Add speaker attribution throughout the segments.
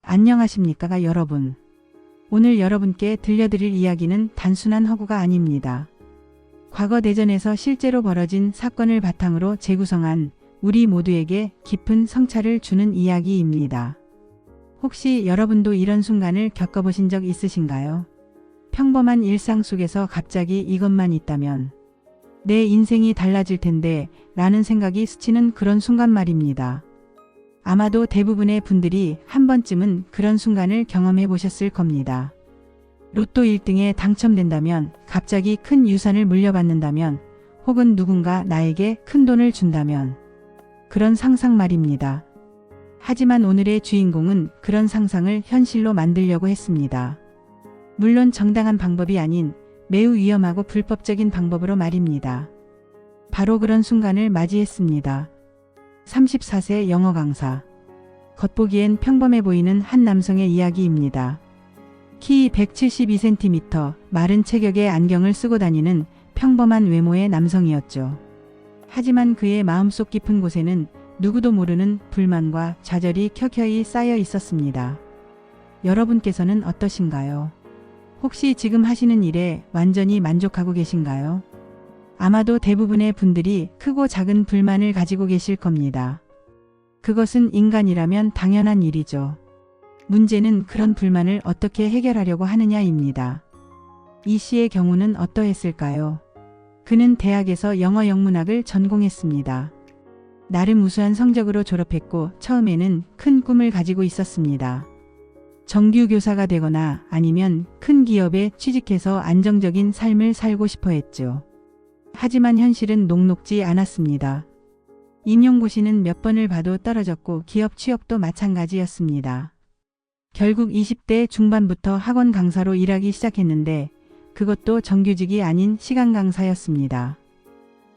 Speaker 1: 안녕하십니까 여러분. 오늘 여러분께 들려드릴 이야기는 단순한 허구가 아닙니다. 과거 대전에서 실제로 벌어진 사건을 바탕으로 재구성한 우리 모두에게 깊은 성찰을 주는 이야기입니다. 혹시 여러분도 이런 순간을 겪어보신 적 있으신가요? 평범한 일상 속에서 갑자기 이것만 있다면 내 인생이 달라질 텐데 라는 생각이 스치는 그런 순간 말입니다. 아마도 대부분의 분들이 한 번쯤은 그런 순간을 경험해 보셨을 겁니다. 로또 1등에 당첨된다면, 갑자기 큰 유산을 물려받는다면, 혹은 누군가 나에게 큰 돈을 준다면, 그런 상상 말입니다. 하지만 오늘의 주인공은 그런 상상을 현실로 만들려고 했습니다. 물론 정당한 방법이 아닌 매우 위험하고 불법적인 방법으로 말입니다. 바로 그런 순간을 맞이했습니다. 34세 영어 강사. 겉보기엔 평범해 보이는 한 남성의 이야기입니다. 키 172cm, 마른 체격의 안경을 쓰고 다니는 평범한 외모의 남성이었죠. 하지만 그의 마음속 깊은 곳에는 누구도 모르는 불만과 좌절이 켜켜이 쌓여 있었습니다. 여러분께서는 어떠신가요? 혹시 지금 하시는 일에 완전히 만족하고 계신가요? 아마도 대부분의 분들이 크고 작은 불만을 가지고 계실 겁니다. 그것은 인간이라면 당연한 일이죠. 문제는 그런 불만을 어떻게 해결하려고 하느냐입니다. 이 씨의 경우는 어떠했을까요? 그는 대학에서 영어 영문학을 전공했습니다. 나름 우수한 성적으로 졸업했고 처음에는 큰 꿈을 가지고 있었습니다. 정규 교사가 되거나 아니면 큰 기업에 취직해서 안정적인 삶을 살고 싶어 했죠. 하지만 현실은 녹록지 않았습니다. 임용고시는 몇 번을 봐도 떨어졌고 기업 취업도 마찬가지였습니다. 결국 20대 중반부터 학원 강사로 일하기 시작했는데 그것도 정규직이 아닌 시간 강사였습니다.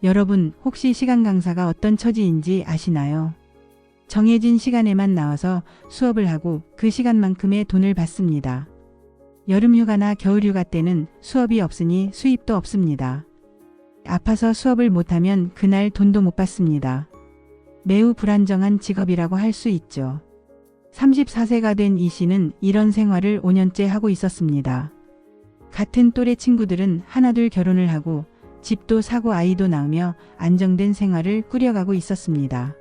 Speaker 1: 여러분 혹시 시간 강사가 어떤 처지인지 아시나요? 정해진 시간에만 나와서 수업을 하고 그 시간만큼의 돈을 받습니다. 여름휴가나 겨울휴가 때는 수업이 없으니 수입도 없습니다. 아파서 수업을 못하면 그날 돈도 못 받습니다. 매우 불안정한 직업이라고 할 수 있죠. 34세가 된 이 씨는 이런 생활을 5년째 하고 있었습니다. 같은 또래 친구들은 하나둘 결혼을 하고 집도 사고 아이도 낳으며 안정된 생활을 꾸려가고 있었습니다.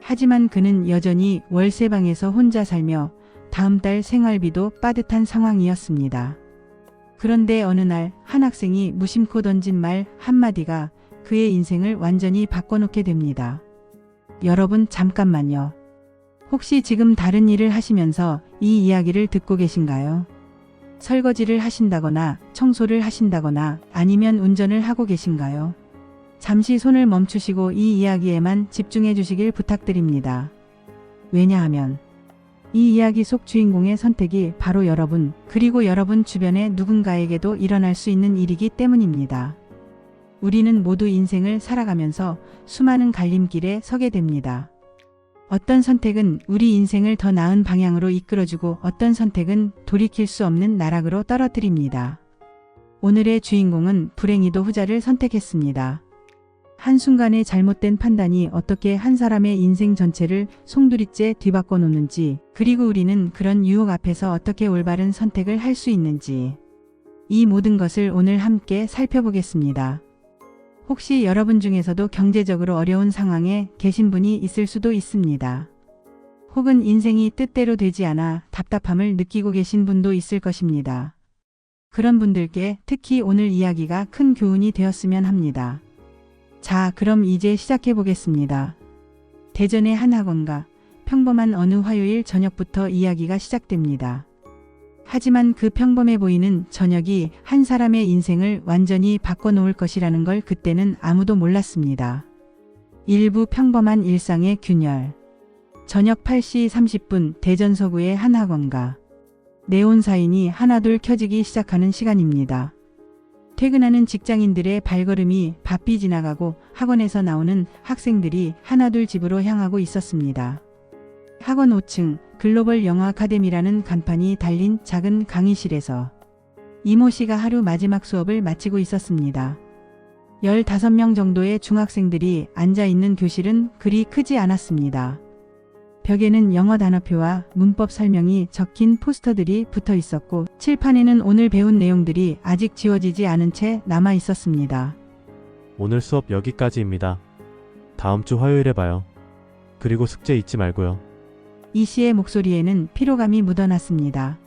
Speaker 1: 하지만 그는 여전히 월세방에서 혼자 살며 다음 달 생활비도 빠듯한 상황이었습니다. 그런데 어느 날 한 학생이 무심코 던진 말 한마디가 그의 인생을 완전히 바꿔놓게 됩니다. 여러분 잠깐만요. 혹시 지금 다른 일을 하시면서 이 이야기를 듣고 계신가요? 설거지를 하신다거나 청소를 하신다거나 아니면 운전을 하고 계신가요? 잠시 손을 멈추시고 이 이야기에만 집중해 주시길 부탁드립니다. 왜냐하면 이 이야기 속 주인공의 선택이 바로 여러분 그리고 여러분 주변의 누군가에게도 일어날 수 있는 일이기 때문입니다. 우리는 모두 인생을 살아가면서 수많은 갈림길에 서게 됩니다. 어떤 선택은 우리 인생을 더 나은 방향으로 이끌어주고 어떤 선택은 돌이킬 수 없는 나락으로 떨어뜨립니다. 오늘의 주인공은 불행히도 후자를 선택했습니다. 한순간의 잘못된 판단이 어떻게 한 사람의 인생 전체를 송두리째 뒤바꿔 놓는지, 그리고 우리는 그런 유혹 앞에서 어떻게 올바른 선택을 할 수 있는지, 이 모든 것을 오늘 함께 살펴보겠습니다. 혹시 여러분 중에서도 경제적으로 어려운 상황에 계신 분이 있을 수도 있습니다. 혹은 인생이 뜻대로 되지 않아 답답함을 느끼고 계신 분도 있을 것입니다. 그런 분들께 특히 오늘 이야기가 큰 교훈이 되었으면 합니다. 자, 그럼 이제 시작해 보겠습니다. 대전의 한 학원가, 평범한 어느 화요일 저녁부터 이야기가 시작됩니다. 하지만 그 평범해 보이는 저녁이 한 사람의 인생을 완전히 바꿔놓을 것이라는 걸 그때는 아무도 몰랐습니다. 일부 평범한 일상의 균열. 저녁 8시 30분 대전 서구의 한 학원가. 네온사인이 하나둘 켜지기 시작하는 시간입니다. 퇴근하는 직장인들의 발걸음이 바삐 지나가고 학원에서 나오는 학생들이 하나둘 집으로 향하고 있었습니다. 학원 5층 글로벌 영어 아카데미라는 간판이 달린 작은 강의실에서 이모 씨가 하루 마지막 수업을 마치고 있었습니다. 15명 정도의 중학생들이 앉아 있는 교실은 그리 크지 않았습니다. 벽에는 영어 단어표와 문법 설명이 적힌 포스터들이 붙어 있었고 칠판에는 오늘 배운 내용들이 아직 지워지지 않은 채 남아 있었습니다.
Speaker 2: 오늘 수업 여기까지입니다. 다음 주 화요일에 봐요. 그리고 숙제 잊지 말고요.
Speaker 1: 이 씨의 목소리에는 피로감이 묻어났습니다.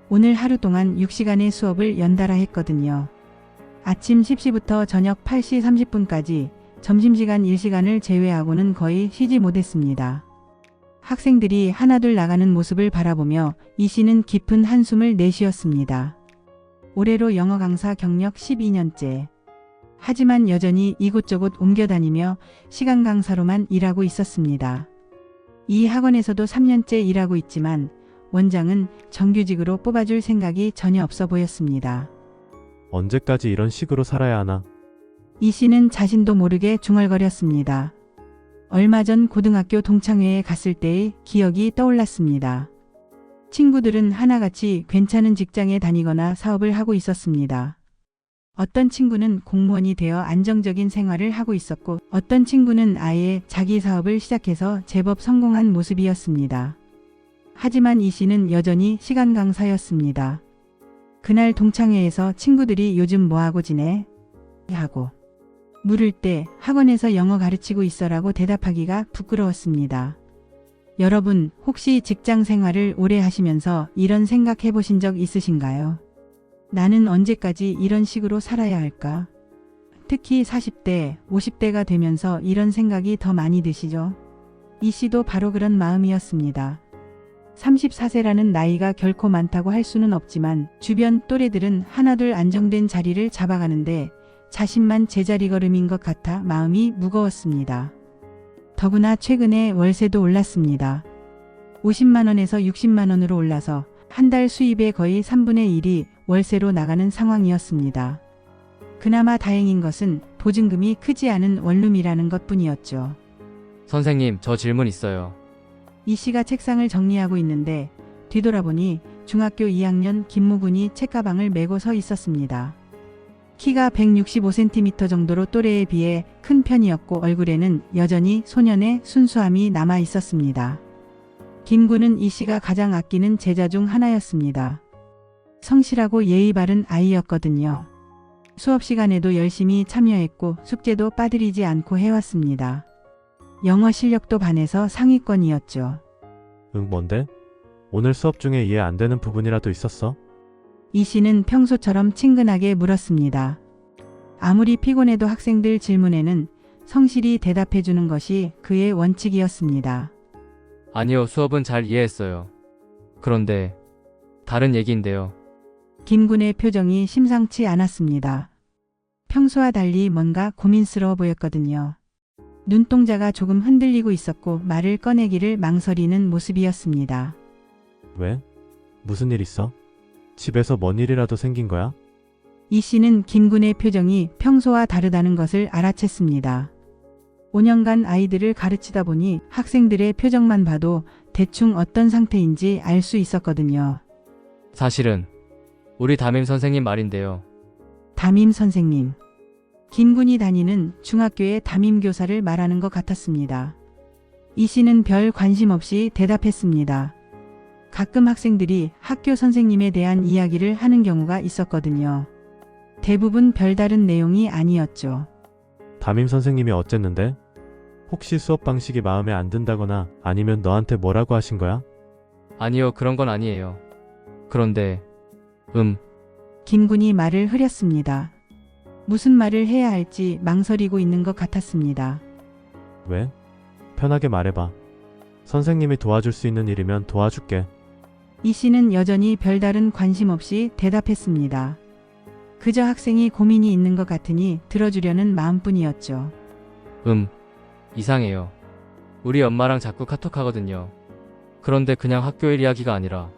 Speaker 1: 오늘 하루 동안 6시간의 수업을 연달아 했거든요. 아침 10시부터 저녁 8시 30분까지 점심시간 1시간을 제외하고는 거의 쉬지 못했습니다. 학생들이 하나둘 나가는 모습을 바라보며 이 씨는 깊은 한숨을 내쉬었습니다. 올해로 영어 강사 경력 12년째. 하지만 여전히 이곳저곳 옮겨다니며 시간 강사로만 일하고 있었습니다. 이 학원에서도 3년째 일하고 있지만 원장은 정규직으로 뽑아줄 생각이 전혀 없어 보였습니다.
Speaker 2: 언제까지 이런 식으로 살아야 하나?
Speaker 1: 이 씨는 자신도 모르게 중얼거렸습니다. 얼마 전 고등학교 동창회에 갔을 때의 기억이 떠올랐습니다. 친구들은 하나같이 괜찮은 직장에 다니거나 사업을 하고 있었습니다. 어떤 친구는 공무원이 되어 안정적인 생활을 하고 있었고 어떤 친구는 아예 자기 사업을 시작해서 제법 성공한 모습이었습니다. 하지만 이 씨는 여전히 시간 강사였습니다. 그날 동창회에서 친구들이 요즘 뭐하고 지내? 하고 물을 때 학원에서 영어 가르치고 있어라고 대답하기가 부끄러웠습니다. 여러분, 혹시 직장 생활을 오래 하시면서 이런 생각 해보신 적 있으신가요? 나는 언제까지 이런 식으로 살아야 할까? 특히 40대, 50대가 되면서 이런 생각이 더 많이 드시죠? 이 씨도 바로 그런 마음이었습니다. 34세라는 나이가 결코 많다고 할 수는 없지만 주변 또래들은 하나둘 안정된 자리를 잡아가는데 자신만 제자리 걸음인 것 같아 마음이 무거웠습니다. 더구나 최근에 월세도 올랐습니다. 50만 원에서 60만 원으로 올라서 한 달 수입의 거의 3분의 1이 월세로 나가는 상황이었습니다. 그나마 다행인 것은 보증금이 크지 않은 원룸이라는 것뿐이었죠.
Speaker 3: 선생님, 저 질문 있어요.
Speaker 1: 이 씨가 책상을 정리하고 있는데 뒤돌아보니 중학교 2학년 김무군이 책가방을 메고 서 있었습니다. 키가 165cm 정도로 또래에 비해 큰 편이었고 얼굴에는 여전히 소년의 순수함이 남아 있었습니다. 김군은 이 씨가 가장 아끼는 제자 중 하나였습니다. 성실하고 예의 바른 아이였거든요. 수업 시간에도 열심히 참여했고 숙제도 빠뜨리지 않고 해왔습니다. 영어 실력도 반에서 상위권이었죠.
Speaker 2: 뭔데? 오늘 수업 중에 이해 안 되는 부분이라도 있었어?
Speaker 1: 이 씨는 평소처럼 친근하게 물었습니다. 아무리 피곤해도 학생들 질문에는 성실히 대답해주는 것이 그의 원칙이었습니다.
Speaker 3: 아니요, 수업은 잘 이해했어요. 그런데 다른 얘기인데요.
Speaker 1: 김군의 표정이 심상치 않았습니다. 평소와 달리 뭔가 고민스러워 보였거든요. 눈동자가 조금 흔들리고 있었고 말을 꺼내기를 망설이는 모습이었습니다.
Speaker 2: 왜? 무슨 일 있어? 집에서 뭔 일이라도 생긴 거야?
Speaker 1: 이 씨는 김군의 표정이 평소와 다르다는 것을 알아챘습니다. 5년간 아이들을 가르치다 보니 학생들의 표정만 봐도 대충 어떤 상태인지 알 수 있었거든요.
Speaker 3: 사실은 우리 담임 선생님 말인데요.
Speaker 1: 담임 선생님. 김군이 다니는 중학교의 담임교사를 말하는 것 같았습니다. 이 씨는 별 관심 없이 대답했습니다. 가끔 학생들이 학교 선생님에 대한 이야기를 하는 경우가 있었거든요. 대부분 별다른 내용이 아니었죠.
Speaker 2: 담임 선생님이 어쨌는데? 혹시 수업 방식이 마음에 안 든다거나 아니면 너한테 뭐라고 하신 거야?
Speaker 3: 아니요, 그런 건 아니에요. 그런데
Speaker 1: 김군이 말을 흐렸습니다. 무슨 말을 해야 할지 망설이고 있는 것 같았습니다.
Speaker 2: 왜? 편하게 말해봐. 선생님이 도와줄 수 있는 일이면 도와줄게.
Speaker 1: 이 씨는 여전히 별다른 관심 없이 대답했습니다. 그저 학생이 고민이 있는 것 같으니 들어주려는 마음뿐이었죠.
Speaker 3: 이상해요. 우리 엄마랑 자꾸 카톡하거든요. 그런데 그냥 학교 일 이야기가 아니라.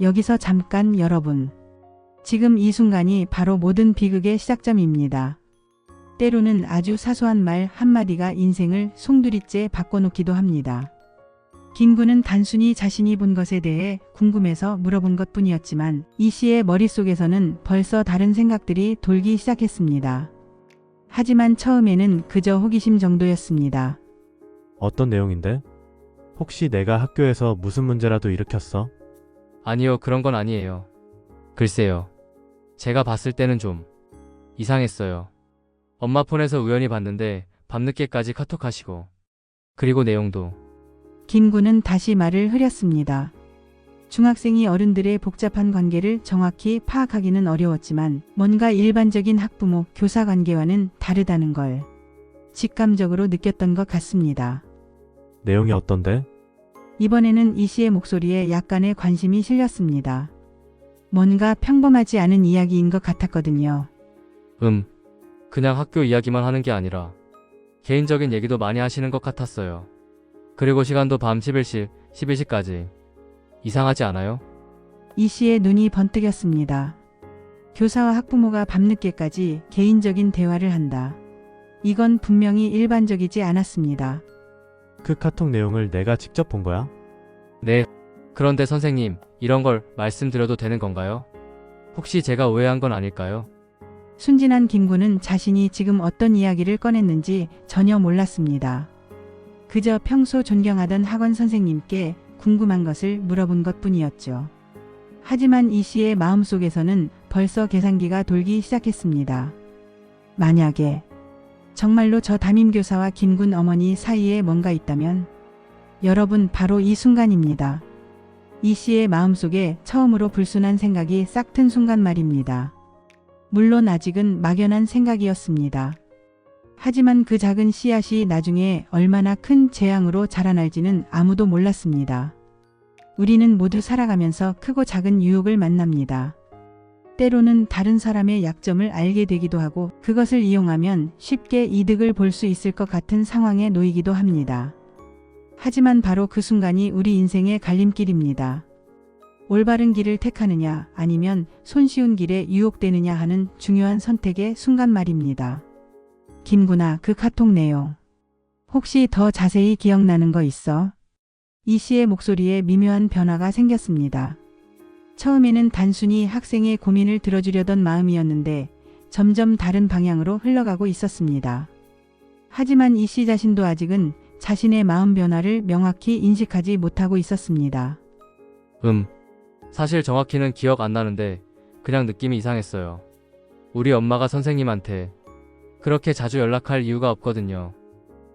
Speaker 1: 여기서 잠깐 여러분. 지금 이 순간이 바로 모든 비극의 시작점입니다. 때로는 아주 사소한 말 한마디가 인생을 송두리째 바꿔놓기도 합니다. 김군은 단순히 자신이 본 것에 대해 궁금해서 물어본 것뿐이었지만 이 씨의 머릿속에서는 벌써 다른 생각들이 돌기 시작했습니다. 하지만 처음에는 그저 호기심 정도였습니다.
Speaker 2: 어떤 내용인데? 혹시 내가 학교에서 무슨 문제라도 일으켰어?
Speaker 3: 아니요, 그런 건 아니에요. 글쎄요. 제가 봤을 때는 좀 이상했어요. 엄마 폰에서 우연히 봤는데 밤늦게까지 카톡하시고 그리고 내용도
Speaker 1: 김군은 다시 말을 흐렸습니다. 중학생이 어른들의 복잡한 관계를 정확히 파악하기는 어려웠지만 뭔가 일반적인 학부모, 교사 관계와는 다르다는 걸 직감적으로 느꼈던 것 같습니다.
Speaker 2: 내용이 어떤데?
Speaker 1: 이번에는 이 씨의 목소리에 약간의 관심이 실렸습니다. 뭔가 평범하지 않은 이야기인 것 같았거든요.
Speaker 3: 그냥 학교 이야기만 하는 게 아니라 개인적인 얘기도 많이 하시는 것 같았어요. 그리고 시간도 밤 11시까지. 이상하지 않아요?
Speaker 1: 이 씨의 눈이 번뜩였습니다. 교사와 학부모가 밤늦게까지 개인적인 대화를 한다. 이건 분명히 일반적이지 않았습니다.
Speaker 2: 그 카톡 내용을 내가 직접 본 거야?
Speaker 3: 네. 그런데 선생님, 이런 걸 말씀드려도 되는 건가요? 혹시 제가 오해한 건 아닐까요?
Speaker 1: 순진한 김군은 자신이 지금 어떤 이야기를 꺼냈는지 전혀 몰랐습니다. 그저 평소 존경하던 학원 선생님께 궁금한 것을 물어본 것뿐이었죠. 하지만 이 씨의 마음속에서는 벌써 계산기가 돌기 시작했습니다. 만약에 정말로 저 담임교사와 김군 어머니 사이에 뭔가 있다면 여러분 바로 이 순간입니다. 이 씨의 마음속에 처음으로 불순한 생각이 싹 튼 순간 말입니다. 물론 아직은 막연한 생각이었습니다. 하지만 그 작은 씨앗이 나중에 얼마나 큰 재앙으로 자라날지는 아무도 몰랐습니다. 우리는 모두 살아가면서 크고 작은 유혹을 만납니다. 때로는 다른 사람의 약점을 알게 되기도 하고 그것을 이용하면 쉽게 이득을 볼 수 있을 것 같은 상황에 놓이기도 합니다. 하지만 바로 그 순간이 우리 인생의 갈림길입니다. 올바른 길을 택하느냐 아니면 손쉬운 길에 유혹되느냐 하는 중요한 선택의 순간 말입니다. 김군아, 그 카톡 내용 혹시 더 자세히 기억나는 거 있어? 이 씨의 목소리에 미묘한 변화가 생겼습니다. 처음에는 단순히 학생의 고민을 들어주려던 마음이었는데 점점 다른 방향으로 흘러가고 있었습니다. 하지만 이 씨 자신도 아직은 자신의 마음 변화를 명확히 인식하지 못하고 있었습니다.
Speaker 3: 사실 정확히는 기억 안 나는데 그냥 느낌이 이상했어요. 우리 엄마가 선생님한테 그렇게 자주 연락할 이유가 없거든요.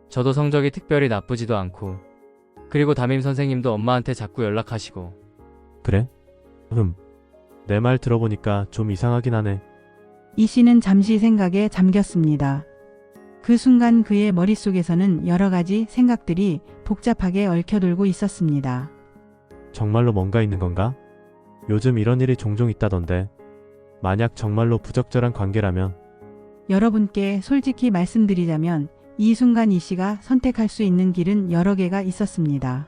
Speaker 3: 저도 성적이 특별히 나쁘지도 않고 그리고 담임 선생님도 엄마한테 자꾸 연락하시고.
Speaker 2: 그래? 내 말 들어보니까 좀 이상하긴 하네.
Speaker 1: 이 씨는 잠시 생각에 잠겼습니다. 그 순간 그의 머릿속에서는 여러 가지 생각들이 복잡하게 얽혀돌고 있었습니다.
Speaker 2: 정말로 뭔가 있는 건가? 요즘 이런 일이 종종 있다던데. 만약 정말로 부적절한 관계라면
Speaker 1: 여러분께 솔직히 말씀드리자면 이 순간 이 씨가 선택할 수 있는 길은 여러 개가 있었습니다.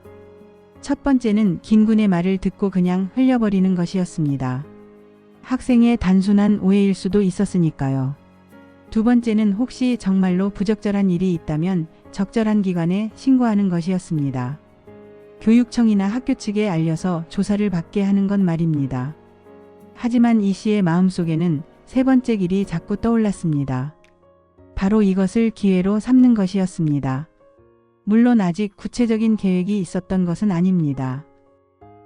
Speaker 1: 첫 번째는 김군의 말을 듣고 그냥 흘려버리는 것이었습니다. 학생의 단순한 오해일 수도 있었으니까요. 두 번째는 혹시 정말로 부적절한 일이 있다면 적절한 기관에 신고하는 것이었습니다. 교육청이나 학교 측에 알려서 조사를 받게 하는 건 말입니다. 하지만 이 씨의 마음속에는 세 번째 길이 자꾸 떠올랐습니다. 바로 이것을 기회로 삼는 것이었습니다. 물론 아직 구체적인 계획이 있었던 것은 아닙니다.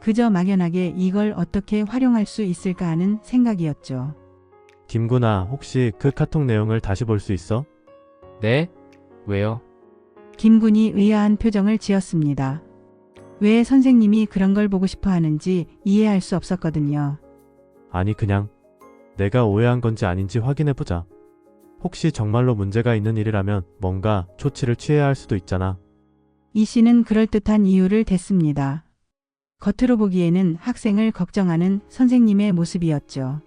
Speaker 1: 그저 막연하게 이걸 어떻게 활용할 수 있을까 하는 생각이었죠.
Speaker 2: 김군아, 혹시 그 카톡 내용을 다시 볼 수 있어?
Speaker 3: 네? 왜요?
Speaker 1: 김군이 의아한 표정을 지었습니다. 왜 선생님이 그런 걸 보고 싶어 하는지 이해할 수 없었거든요.
Speaker 2: 아니, 그냥 내가 오해한 건지 아닌지 확인해보자. 혹시 정말로 문제가 있는 일이라면 뭔가 조치를 취해야 할 수도 있잖아.
Speaker 1: 이 씨는 그럴듯한 이유를 댔습니다. 겉으로 보기에는 학생을 걱정하는 선생님의 모습이었죠.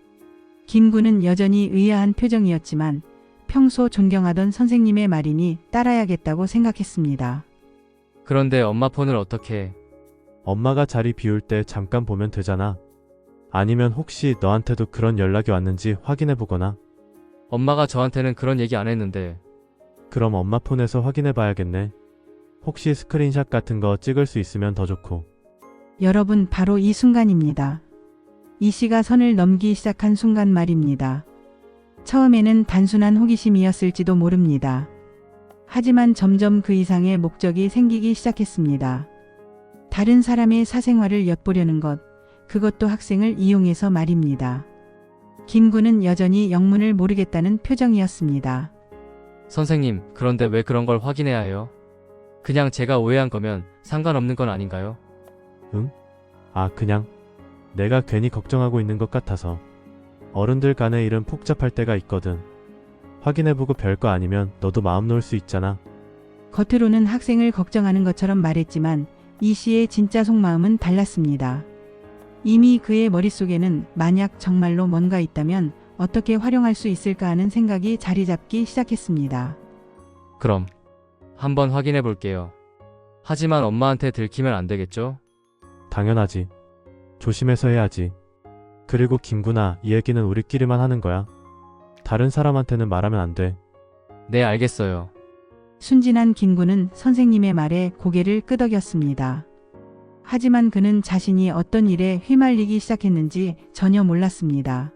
Speaker 1: 김군은 여전히 의아한 표정이었지만 평소 존경하던 선생님의 말이니 따라야겠다고 생각했습니다.
Speaker 3: 그런데 엄마 폰을 어떻게...
Speaker 2: 엄마가 자리 비울 때 잠깐 보면 되잖아. 아니면 혹시 너한테도 그런 연락이 왔는지 확인해보거나.
Speaker 3: 엄마가 저한테는 그런 얘기 안 했는데.
Speaker 2: 그럼 엄마 폰에서 확인해봐야겠네. 혹시 스크린샷 같은 거 찍을 수 있으면 더 좋고.
Speaker 1: 여러분, 바로 이 순간입니다. 이 씨가 선을 넘기 시작한 순간 말입니다. 처음에는 단순한 호기심이었을지도 모릅니다. 하지만 점점 그 이상의 목적이 생기기 시작했습니다. 다른 사람의 사생활을 엿보려는 것, 그것도 학생을 이용해서 말입니다. 김군은 여전히 영문을 모르겠다는 표정이었습니다.
Speaker 3: 선생님, 그런데 왜 그런 걸 확인해야 해요? 그냥 제가 오해한 거면 상관없는 건 아닌가요?
Speaker 2: 아, 그냥 내가 괜히 걱정하고 있는 것 같아서. 어른들 간의 일은 복잡할 때가 있거든. 확인해보고 별거 아니면 너도 마음 놓을 수 있잖아.
Speaker 1: 겉으로는 학생을 걱정하는 것처럼 말했지만 이 씨의 진짜 속마음은 달랐습니다. 이미 그의 머릿속에는 만약 정말로 뭔가 있다면 어떻게 활용할 수 있을까 하는 생각이 자리 잡기 시작했습니다.
Speaker 3: 그럼 한번 확인해 볼게요. 하지만 엄마한테 들키면 안 되겠죠?
Speaker 2: 당연하지. 조심해서 해야지. 그리고 김구나, 이 얘기는 우리끼리만 하는 거야. 다른 사람한테는 말하면 안 돼.
Speaker 3: 네, 알겠어요.
Speaker 1: 순진한 김군은 선생님의 말에 고개를 끄덕였습니다. 하지만 그는 자신이 어떤 일에 휘말리기 시작했는지 전혀 몰랐습니다.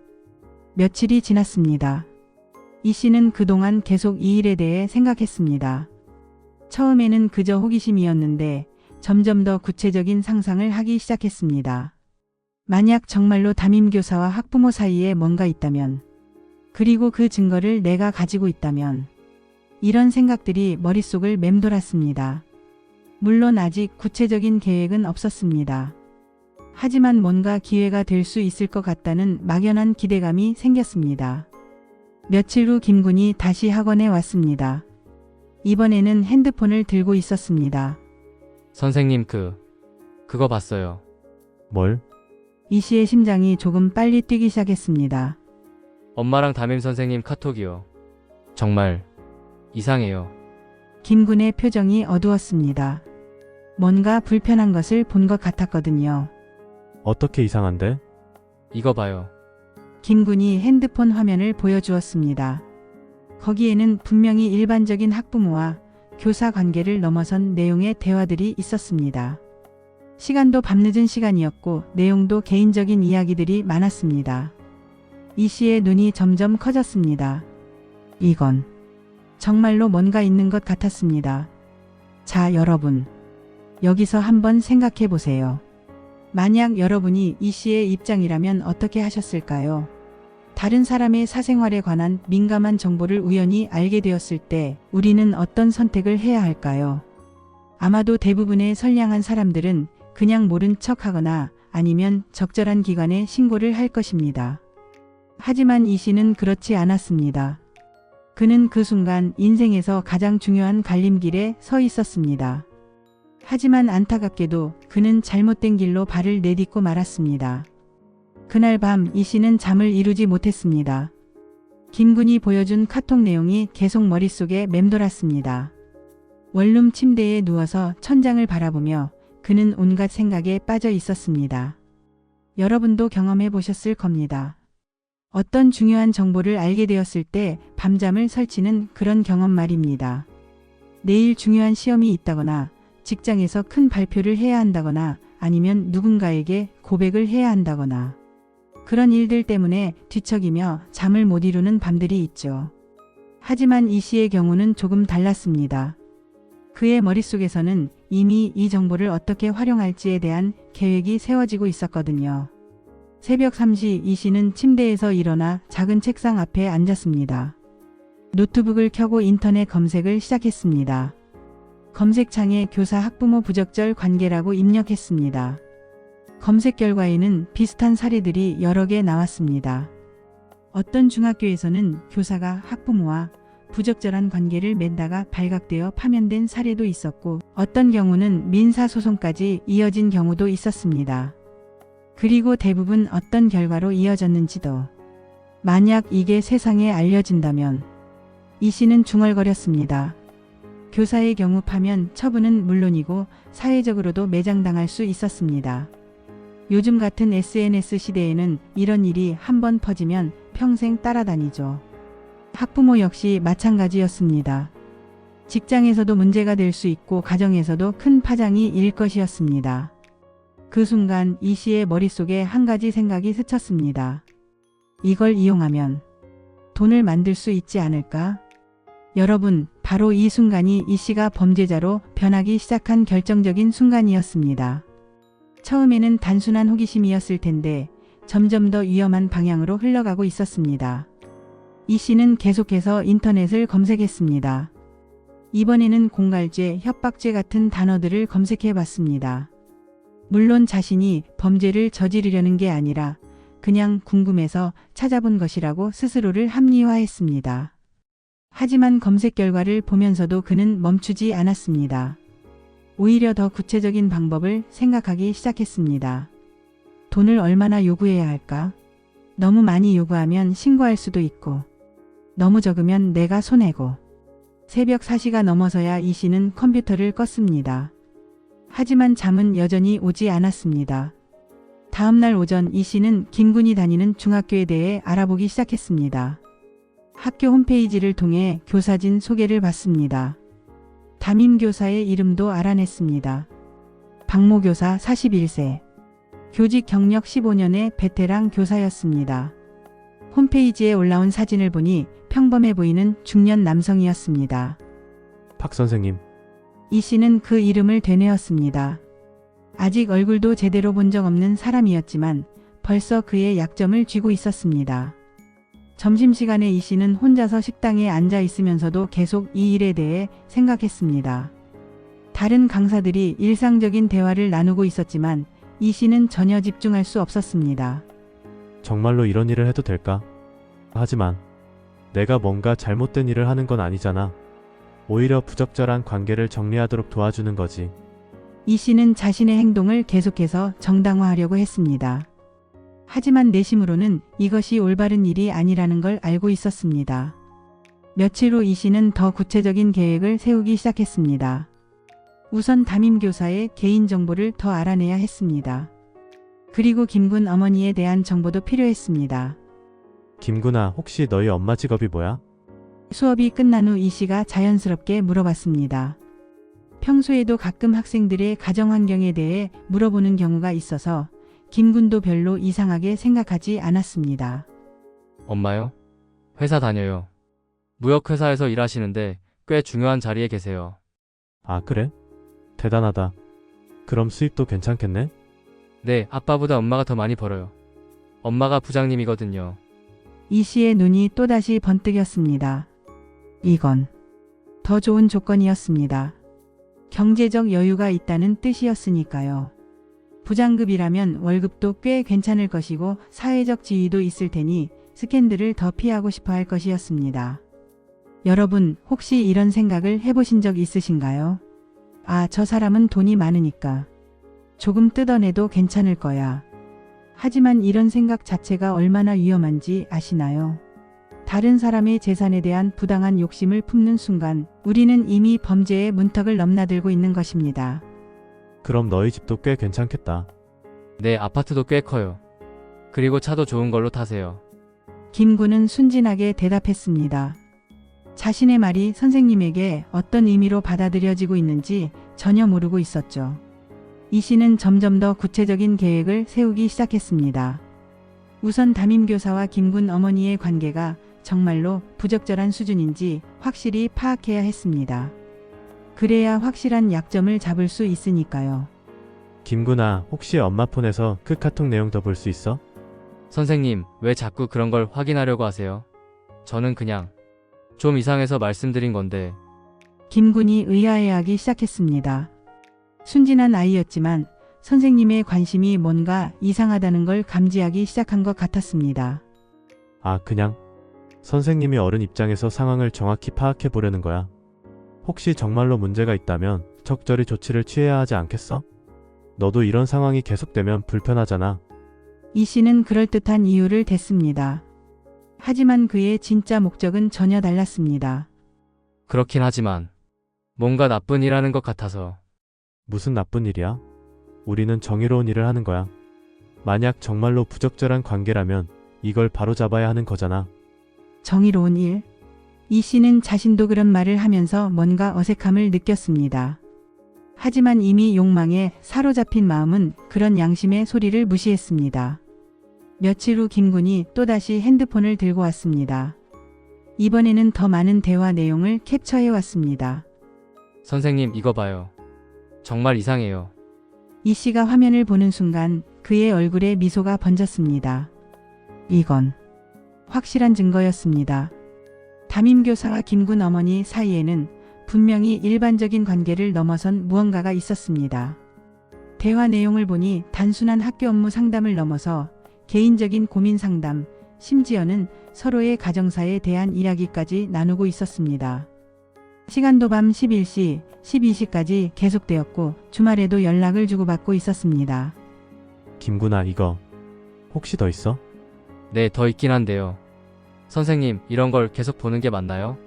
Speaker 1: 며칠이 지났습니다. 이 씨는 그동안 계속 이 일에 대해 생각했습니다. 처음에는 그저 호기심이었는데 점점 더 구체적인 상상을 하기 시작했습니다. 만약 정말로 담임교사와 학부모 사이에 뭔가 있다면, 그리고 그 증거를 내가 가지고 있다면, 이런 생각들이 머릿속을 맴돌았습니다. 물론 아직 구체적인 계획은 없었습니다. 하지만 뭔가 기회가 될 수 있을 것 같다는 막연한 기대감이 생겼습니다. 며칠 후 김군이 다시 학원에 왔습니다. 이번에는 핸드폰을 들고 있었습니다.
Speaker 3: 선생님, 그거 봤어요.
Speaker 2: 뭘?
Speaker 1: 이 씨의 심장이 조금 빨리 뛰기 시작했습니다.
Speaker 3: 엄마랑 담임 선생님 카톡이요. 정말 이상해요.
Speaker 1: 김군의 표정이 어두웠습니다. 뭔가 불편한 것을 본 것 같았거든요.
Speaker 2: 어떻게 이상한데?
Speaker 3: 이거 봐요.
Speaker 1: 김군이 핸드폰 화면을 보여주었습니다. 거기에는 분명히 일반적인 학부모와 교사 관계를 넘어선 내용의 대화들이 있었습니다. 시간도 밤늦은 시간이었고 내용도 개인적인 이야기들이 많았습니다. 이 씨의 눈이 점점 커졌습니다. 이건 정말로 뭔가 있는 것 같았습니다. 자, 여러분. 여기서 한번 생각해 보세요. 만약 여러분이 이 씨의 입장이라면 어떻게 하셨을까요? 다른 사람의 사생활에 관한 민감한 정보를 우연히 알게 되었을 때 우리는 어떤 선택을 해야 할까요? 아마도 대부분의 선량한 사람들은 그냥 모른 척 하거나 아니면 적절한 기관에 신고를 할 것입니다. 하지만 이 씨는 그렇지 않았습니다. 그는 그 순간 인생에서 가장 중요한 갈림길에 서 있었습니다. 하지만 안타깝게도 그는 잘못된 길로 발을 내딛고 말았습니다. 그날 밤 이 씨는 잠을 이루지 못했습니다. 김군이 보여준 카톡 내용이 계속 머릿속에 맴돌았습니다. 원룸 침대에 누워서 천장을 바라보며 그는 온갖 생각에 빠져 있었습니다. 여러분도 경험해 보셨을 겁니다. 어떤 중요한 정보를 알게 되었을 때 밤잠을 설치는 그런 경험 말입니다. 내일 중요한 시험이 있다거나 직장에서 큰 발표를 해야 한다거나 아니면 누군가에게 고백을 해야 한다거나 그런 일들 때문에 뒤척이며 잠을 못 이루는 밤들이 있죠. 하지만 이 씨의 경우는 조금 달랐습니다. 그의 머릿속에서는 이미 이 정보를 어떻게 활용할지에 대한 계획이 세워지고 있었거든요. 새벽 3시 이 씨는 침대에서 일어나 작은 책상 앞에 앉았습니다. 노트북을 켜고 인터넷 검색을 시작했습니다. 검색창에 교사 학부모 부적절 관계라고 입력했습니다. 검색 결과에는 비슷한 사례들이 여러 개 나왔습니다. 어떤 중학교에서는 교사가 학부모와 부적절한 관계를 맺다가 발각되어 파면된 사례도 있었고 어떤 경우는 민사소송까지 이어진 경우도 있었습니다. 그리고 대부분 어떤 결과로 이어졌는지도. 만약 이게 세상에 알려진다면 이 씨는 중얼거렸습니다. 교사의 경우 파면 처분은 물론이고 사회적으로도 매장당할 수 있었습니다. 요즘 같은 SNS 시대에는 이런 일이 한번 퍼지면 평생 따라다니죠. 학부모 역시 마찬가지였습니다. 직장에서도 문제가 될 수 있고 가정에서도 큰 파장이 일 것이었습니다. 그 순간 이 씨의 머릿속에 한 가지 생각이 스쳤습니다. 이걸 이용하면 돈을 만들 수 있지 않을까? 여러분, 바로 이 순간이 이 씨가 범죄자로 변하기 시작한 결정적인 순간이었습니다. 처음에는 단순한 호기심이었을 텐데 점점 더 위험한 방향으로 흘러가고 있었습니다. 이 씨는 계속해서 인터넷을 검색했습니다. 이번에는 공갈죄, 협박죄 같은 단어들을 검색해 봤습니다. 물론 자신이 범죄를 저지르려는 게 아니라 그냥 궁금해서 찾아본 것이라고 스스로를 합리화했습니다. 하지만 검색 결과를 보면서도 그는 멈추지 않았습니다. 오히려 더 구체적인 방법을 생각하기 시작했습니다. 돈을 얼마나 요구해야 할까? 너무 많이 요구하면 신고할 수도 있고, 너무 적으면 내가 손해고. 새벽 4시가 넘어서야 이 씨는 컴퓨터를 껐습니다. 하지만 잠은 여전히 오지 않았습니다. 다음날 오전 이 씨는 김군이 다니는 중학교에 대해 알아보기 시작했습니다. 학교 홈페이지를 통해 교사진 소개를 받습니다. 담임 교사의 이름도 알아냈습니다. 박모 교사 41세. 교직 경력 15년의 베테랑 교사였습니다. 홈페이지에 올라온 사진을 보니 평범해 보이는 중년 남성이었습니다.
Speaker 2: 박 선생님,
Speaker 1: 이 씨는 그 이름을 되뇌었습니다. 아직 얼굴도 제대로 본 적 없는 사람이었지만 벌써 그의 약점을 쥐고 있었습니다. 점심시간에 이 씨는 혼자서 식당에 앉아 있으면서도 계속 이 일에 대해 생각했습니다. 다른 강사들이 일상적인 대화를 나누고 있었지만 이 씨는 전혀 집중할 수 없었습니다.
Speaker 2: 정말로 이런 일을 해도 될까? 하지만 내가 뭔가 잘못된 일을 하는 건 아니잖아. 오히려 부적절한 관계를 정리하도록 도와주는 거지.
Speaker 1: 이 씨는 자신의 행동을 계속해서 정당화하려고 했습니다. 하지만 내심으로는 이것이 올바른 일이 아니라는 걸 알고 있었습니다. 며칠 후 이 씨는 더 구체적인 계획을 세우기 시작했습니다. 우선 담임교사의 개인정보를 더 알아내야 했습니다. 그리고 김군 어머니에 대한 정보도 필요했습니다.
Speaker 2: 김군아, 혹시 너희 엄마 직업이 뭐야?
Speaker 1: 수업이 끝난 후 이 씨가 자연스럽게 물어봤습니다. 평소에도 가끔 학생들의 가정 환경에 대해 물어보는 경우가 있어서 김군도 별로 이상하게 생각하지 않았습니다.
Speaker 3: 엄마요? 회사 다녀요. 무역회사에서 일하시는데 꽤 중요한 자리에 계세요.
Speaker 2: 아, 그래? 대단하다. 그럼 수입도 괜찮겠네?
Speaker 3: 네, 아빠보다 엄마가 더 많이 벌어요. 엄마가 부장님이거든요.
Speaker 1: 이 씨의 눈이 또다시 번뜩였습니다. 이건 더 좋은 조건이었습니다. 경제적 여유가 있다는 뜻이었으니까요. 부장급이라면 월급도 꽤 괜찮을 것이고 사회적 지위도 있을 테니 스캔들을 더 피하고 싶어 할 것이었습니다. 여러분, 혹시 이런 생각을 해보신 적 있으신가요? 아, 저 사람은 돈이 많으니까 조금 뜯어내도 괜찮을 거야. 하지만 이런 생각 자체가 얼마나 위험한지 아시나요? 다른 사람의 재산에 대한 부당한 욕심을 품는 순간 우리는 이미 범죄의 문턱을 넘나들고 있는 것입니다.
Speaker 2: 그럼 너희 집도 꽤 괜찮겠다.
Speaker 3: 네, 아파트도 꽤 커요. 그리고 차도 좋은 걸로 타세요.
Speaker 1: 김군은 순진하게 대답했습니다. 자신의 말이 선생님에게 어떤 의미로 받아들여지고 있는지 전혀 모르고 있었죠. 이 씨는 점점 더 구체적인 계획을 세우기 시작했습니다. 우선 담임교사와 김군 어머니의 관계가 정말로 부적절한 수준인지 확실히 파악해야 했습니다. 그래야 확실한 약점을 잡을 수 있으니까요.
Speaker 2: 김군아, 혹시 엄마 폰에서 그 카톡 내용 더 볼 수 있어?
Speaker 3: 선생님, 왜 자꾸 그런 걸 확인하려고 하세요? 저는 그냥 좀 이상해서 말씀드린 건데.
Speaker 1: 김군이 의아해하기 시작했습니다. 순진한 아이였지만 선생님의 관심이 뭔가 이상하다는 걸 감지하기 시작한 것 같았습니다.
Speaker 2: 아, 그냥 선생님이 어른 입장에서 상황을 정확히 파악해 보려는 거야. 혹시 정말로 문제가 있다면 적절히 조치를 취해야 하지 않겠어? 너도 이런 상황이 계속되면 불편하잖아.
Speaker 1: 이 씨는 그럴듯한 이유를 댔습니다. 하지만 그의 진짜 목적은 전혀 달랐습니다.
Speaker 3: 그렇긴 하지만 뭔가 나쁜 일 하는 것 같아서.
Speaker 2: 무슨 나쁜 일이야? 우리는 정의로운 일을 하는 거야. 만약 정말로 부적절한 관계라면 이걸 바로잡아야 하는 거잖아.
Speaker 1: 정의로운 일? 이 씨는 자신도 그런 말을 하면서 뭔가 어색함을 느꼈습니다. 하지만 이미 욕망에 사로잡힌 마음은 그런 양심의 소리를 무시했습니다. 며칠 후 김군이 또다시 핸드폰을 들고 왔습니다. 이번에는 더 많은 대화 내용을 캡처해 왔습니다.
Speaker 3: 선생님, 이거 봐요. 정말 이상해요.
Speaker 1: 이 씨가 화면을 보는 순간 그의 얼굴에 미소가 번졌습니다. 이건 확실한 증거였습니다. 담임교사와 김군 어머니 사이에는 분명히 일반적인 관계를 넘어선 무언가가 있었습니다. 대화 내용을 보니 단순한 학교 업무 상담을 넘어서 개인적인 고민 상담, 심지어는 서로의 가정사에 대한 이야기까지 나누고 있었습니다. 시간도 밤 11시, 12시까지 계속되었고 주말에도 연락을 주고받고 있었습니다.
Speaker 2: 김구나, 이거 혹시 더 있어?
Speaker 3: 네, 더 있긴 한데요. 선생님, 이런 걸 계속 보는 게 맞나요?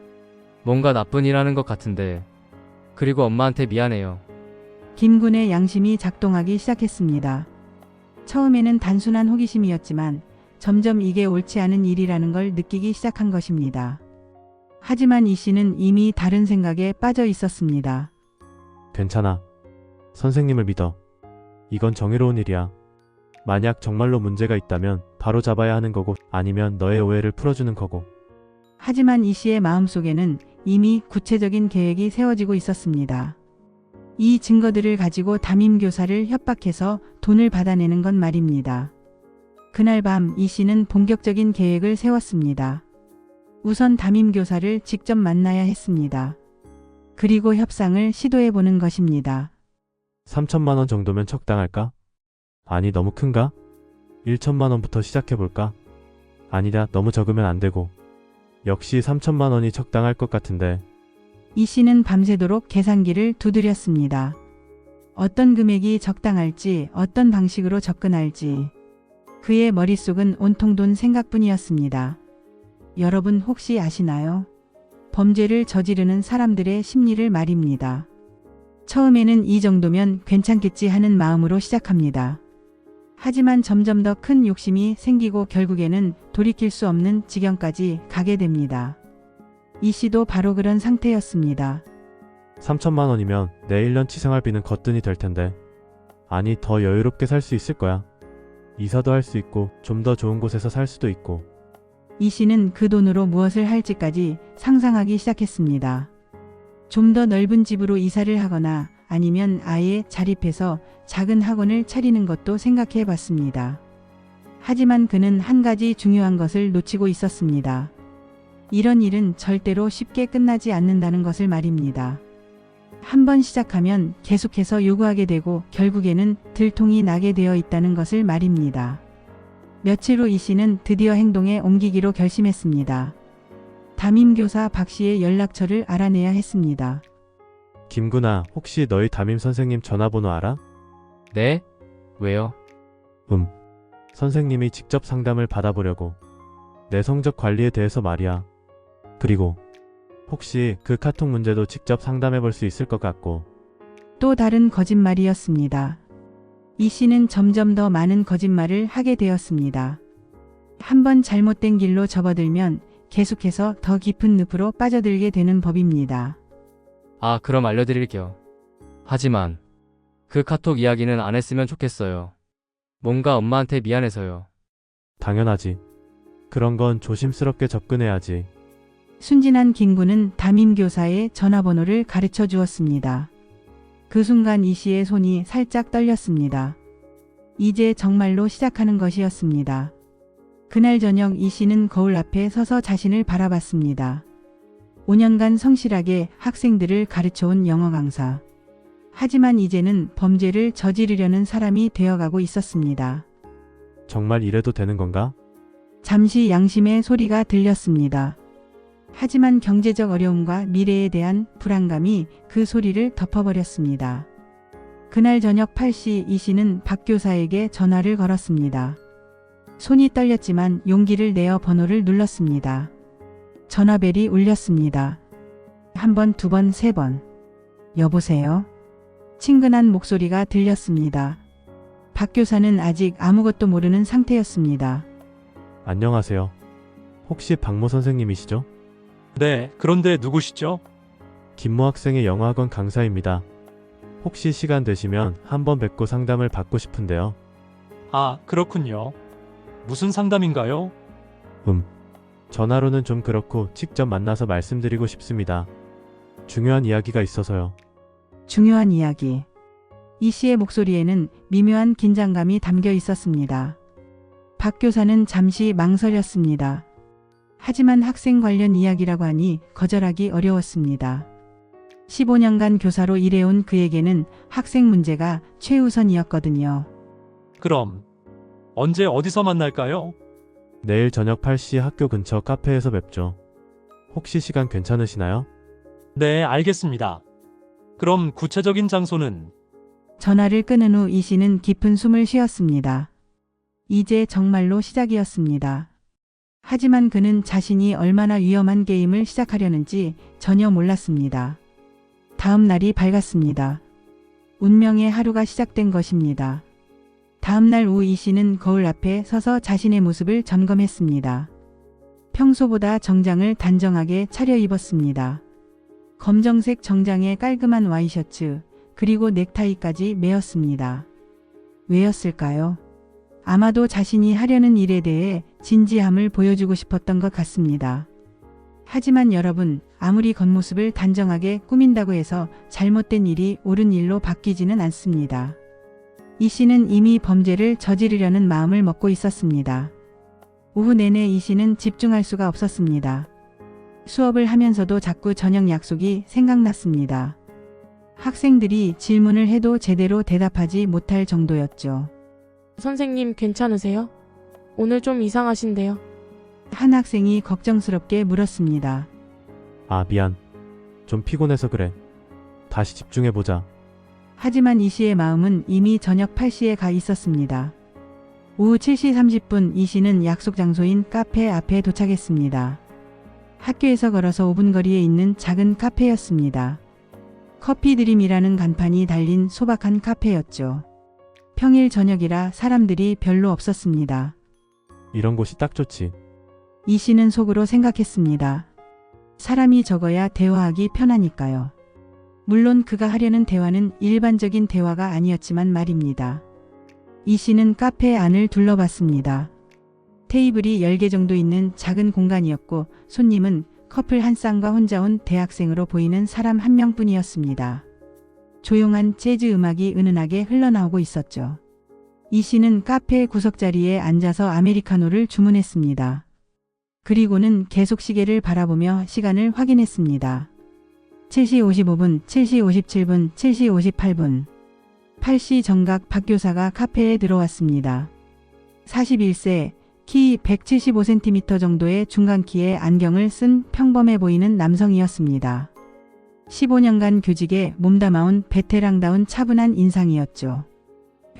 Speaker 3: 뭔가 나쁜 일 하는 것 같은데. 그리고 엄마한테 미안해요.
Speaker 1: 김군의 양심이 작동하기 시작했습니다. 처음에는 단순한 호기심이었지만 점점 이게 옳지 않은 일이라는 걸 느끼기 시작한 것입니다. 하지만 이 씨는 이미 다른 생각에 빠져 있었습니다.
Speaker 2: 괜찮아. 선생님을 믿어. 이건 정의로운 일이야. 만약 정말로 문제가 있다면 바로 잡아야 하는 거고, 아니면 너의 오해를 풀어주는 거고.
Speaker 1: 하지만 이 씨의 마음속에는 이미 구체적인 계획이 세워지고 있었습니다. 이 증거들을 가지고 담임교사를 협박해서 돈을 받아내는 건 말입니다. 그날 밤 이 씨는 본격적인 계획을 세웠습니다. 우선 담임교사를 직접 만나야 했습니다. 그리고 협상을 시도해보는 것입니다.
Speaker 2: 3천만 원 정도면 적당할까? 아니, 너무 큰가? 1천만 원부터 시작해볼까? 아니다, 너무 적으면 안 되고. 역시 3천만 원이 적당할 것 같은데.
Speaker 1: 이 씨는 밤새도록 계산기를 두드렸습니다. 어떤 금액이 적당할지, 어떤 방식으로 접근할지. 그의 머릿속은 온통 돈 생각뿐이었습니다. 여러분 혹시 아시나요? 범죄를 저지르는 사람들의 심리를 말입니다. 처음에는 이 정도면 괜찮겠지 하는 마음으로 시작합니다. 하지만 점점 더 큰 욕심이 생기고 결국에는 돌이킬 수 없는 지경까지 가게 됩니다. 이 씨도 바로 그런 상태였습니다.
Speaker 2: 3천만 원이면 내 1년치 생활비는 거뜬히 될 텐데. 아니, 더 여유롭게 살 수 있을 거야. 이사도 할 수 있고 좀 더 좋은 곳에서 살 수도 있고.
Speaker 1: 이 씨는 그 돈으로 무엇을 할지까지 상상하기 시작했습니다. 좀 더 넓은 집으로 이사를 하거나 아니면 아예 자립해서 작은 학원을 차리는 것도 생각해 봤습니다. 하지만 그는 한 가지 중요한 것을 놓치고 있었습니다. 이런 일은 절대로 쉽게 끝나지 않는다는 것을 말입니다. 한번 시작하면 계속해서 요구하게 되고 결국에는 들통이 나게 되어 있다는 것을 말입니다. 며칠 후 이 씨는 드디어 행동에 옮기기로 결심했습니다. 담임교사 박 씨의 연락처를 알아내야 했습니다.
Speaker 2: 김구나, 혹시 너희 담임 선생님 전화번호 알아?
Speaker 3: 네? 왜요?
Speaker 2: 선생님이 직접 상담을 받아보려고. 내 성적 관리에 대해서 말이야. 그리고 혹시 그 카톡 문제도 직접 상담해 볼 수 있을 것 같고.
Speaker 1: 또 다른 거짓말이었습니다. 이 씨는 점점 더 많은 거짓말을 하게 되었습니다. 한번 잘못된 길로 접어들면 계속해서 더 깊은 늪으로 빠져들게 되는 법입니다.
Speaker 3: 아, 그럼 알려드릴게요. 하지만 그 카톡 이야기는 안 했으면 좋겠어요. 뭔가 엄마한테 미안해서요.
Speaker 2: 당연하지. 그런 건 조심스럽게 접근해야지.
Speaker 1: 순진한 김군은 담임교사의 전화번호를 가르쳐 주었습니다. 그 순간 이 씨의 손이 살짝 떨렸습니다. 이제 정말로 시작하는 것이었습니다. 그날 저녁 이 씨는 거울 앞에 서서 자신을 바라봤습니다. 5년간 성실하게 학생들을 가르쳐온 영어 강사. 하지만 이제는 범죄를 저지르려는 사람이 되어가고 있었습니다.
Speaker 2: 정말 이래도 되는 건가?
Speaker 1: 잠시 양심의 소리가 들렸습니다. 하지만 경제적 어려움과 미래에 대한 불안감이 그 소리를 덮어버렸습니다. 그날 저녁 8시 이 씨는 박 교사에게 전화를 걸었습니다. 손이 떨렸지만 용기를 내어 번호를 눌렀습니다. 전화벨이 울렸습니다. 한 번, 두 번, 세 번. 여보세요? 친근한 목소리가 들렸습니다. 박 교사는 아직 아무것도 모르는 상태였습니다.
Speaker 2: 안녕하세요. 혹시 박모 선생님이시죠?
Speaker 4: 네, 그런데 누구시죠?
Speaker 2: 김모 학생의 영어학원 강사입니다. 혹시 시간 되시면 한번 뵙고 상담을 받고 싶은데요.
Speaker 4: 아, 그렇군요. 무슨 상담인가요?
Speaker 2: 전화로는 좀 그렇고 직접 만나서 말씀드리고 싶습니다. 중요한 이야기가 있어서요.
Speaker 1: 중요한 이야기. 이 씨의 목소리에는 미묘한 긴장감이 담겨 있었습니다. 박 교사는 잠시 망설였습니다. 하지만 학생 관련 이야기라고 하니 거절하기 어려웠습니다. 15년간 교사로 일해온 그에게는 학생 문제가 최우선이었거든요.
Speaker 4: 그럼 언제 어디서 만날까요?
Speaker 2: 내일 저녁 8시 학교 근처 카페에서 뵙죠. 혹시 시간 괜찮으시나요?
Speaker 4: 네, 알겠습니다. 그럼 구체적인 장소는?
Speaker 1: 전화를 끊은 후 이 씨는 깊은 숨을 쉬었습니다. 이제 정말로 시작이었습니다. 하지만 그는 자신이 얼마나 위험한 게임을 시작하려는지 전혀 몰랐습니다. 다음 날이 밝았습니다. 운명의 하루가 시작된 것입니다. 다음 날 오후 이 씨는 거울 앞에 서서 자신의 모습을 점검했습니다. 평소보다 정장을 단정하게 차려입었습니다. 검정색 정장에 깔끔한 와이셔츠, 그리고 넥타이까지 매었습니다. 왜였을까요? 아마도 자신이 하려는 일에 대해 진지함을 보여주고 싶었던 것 같습니다. 하지만 여러분, 아무리 겉모습을 단정하게 꾸민다고 해서 잘못된 일이 옳은 일로 바뀌지는 않습니다. 이 씨는 이미 범죄를 저지르려는 마음을 먹고 있었습니다. 오후 내내 이 씨는 집중할 수가 없었습니다. 수업을 하면서도 자꾸 저녁 약속이 생각났습니다. 학생들이 질문을 해도 제대로 대답하지 못할 정도였죠.
Speaker 5: 선생님 괜찮으세요? 오늘 좀 이상하신데요.
Speaker 1: 한 학생이 걱정스럽게 물었습니다.
Speaker 2: 아, 미안. 좀 피곤해서 그래. 다시 집중해보자.
Speaker 1: 하지만 이 씨의 마음은 이미 저녁 8시에 가 있었습니다. 오후 7시 30분 이 씨는 약속 장소인 카페 앞에 도착했습니다. 학교에서 걸어서 5분 거리에 있는 작은 카페였습니다. 커피 드림이라는 간판이 달린 소박한 카페였죠. 평일 저녁이라 사람들이 별로 없었습니다.
Speaker 2: 이런 곳이 딱 좋지.
Speaker 1: 이 씨는 속으로 생각했습니다. 사람이 적어야 대화하기 편하니까요. 물론 그가 하려는 대화는 일반적인 대화가 아니었지만 말입니다. 이 씨는 카페 안을 둘러봤습니다. 테이블이 10개 정도 있는 작은 공간이었고 손님은 커플 한 쌍과 혼자 온 대학생으로 보이는 사람 한 명뿐이었습니다. 조용한 재즈 음악이 은은하게 흘러나오고 있었죠. 이 씨는 카페 구석자리에 앉아서 아메리카노를 주문했습니다. 그리고는 계속 시계를 바라보며 시간을 확인했습니다. 7시 55분, 7시 57분, 7시 58분. 8시 정각 박 교사가 카페에 들어왔습니다. 41세, 키 175cm 정도의 중간 키에 안경을 쓴 평범해 보이는 남성이었습니다. 15년간 교직에 몸담아온 베테랑다운 차분한 인상이었죠.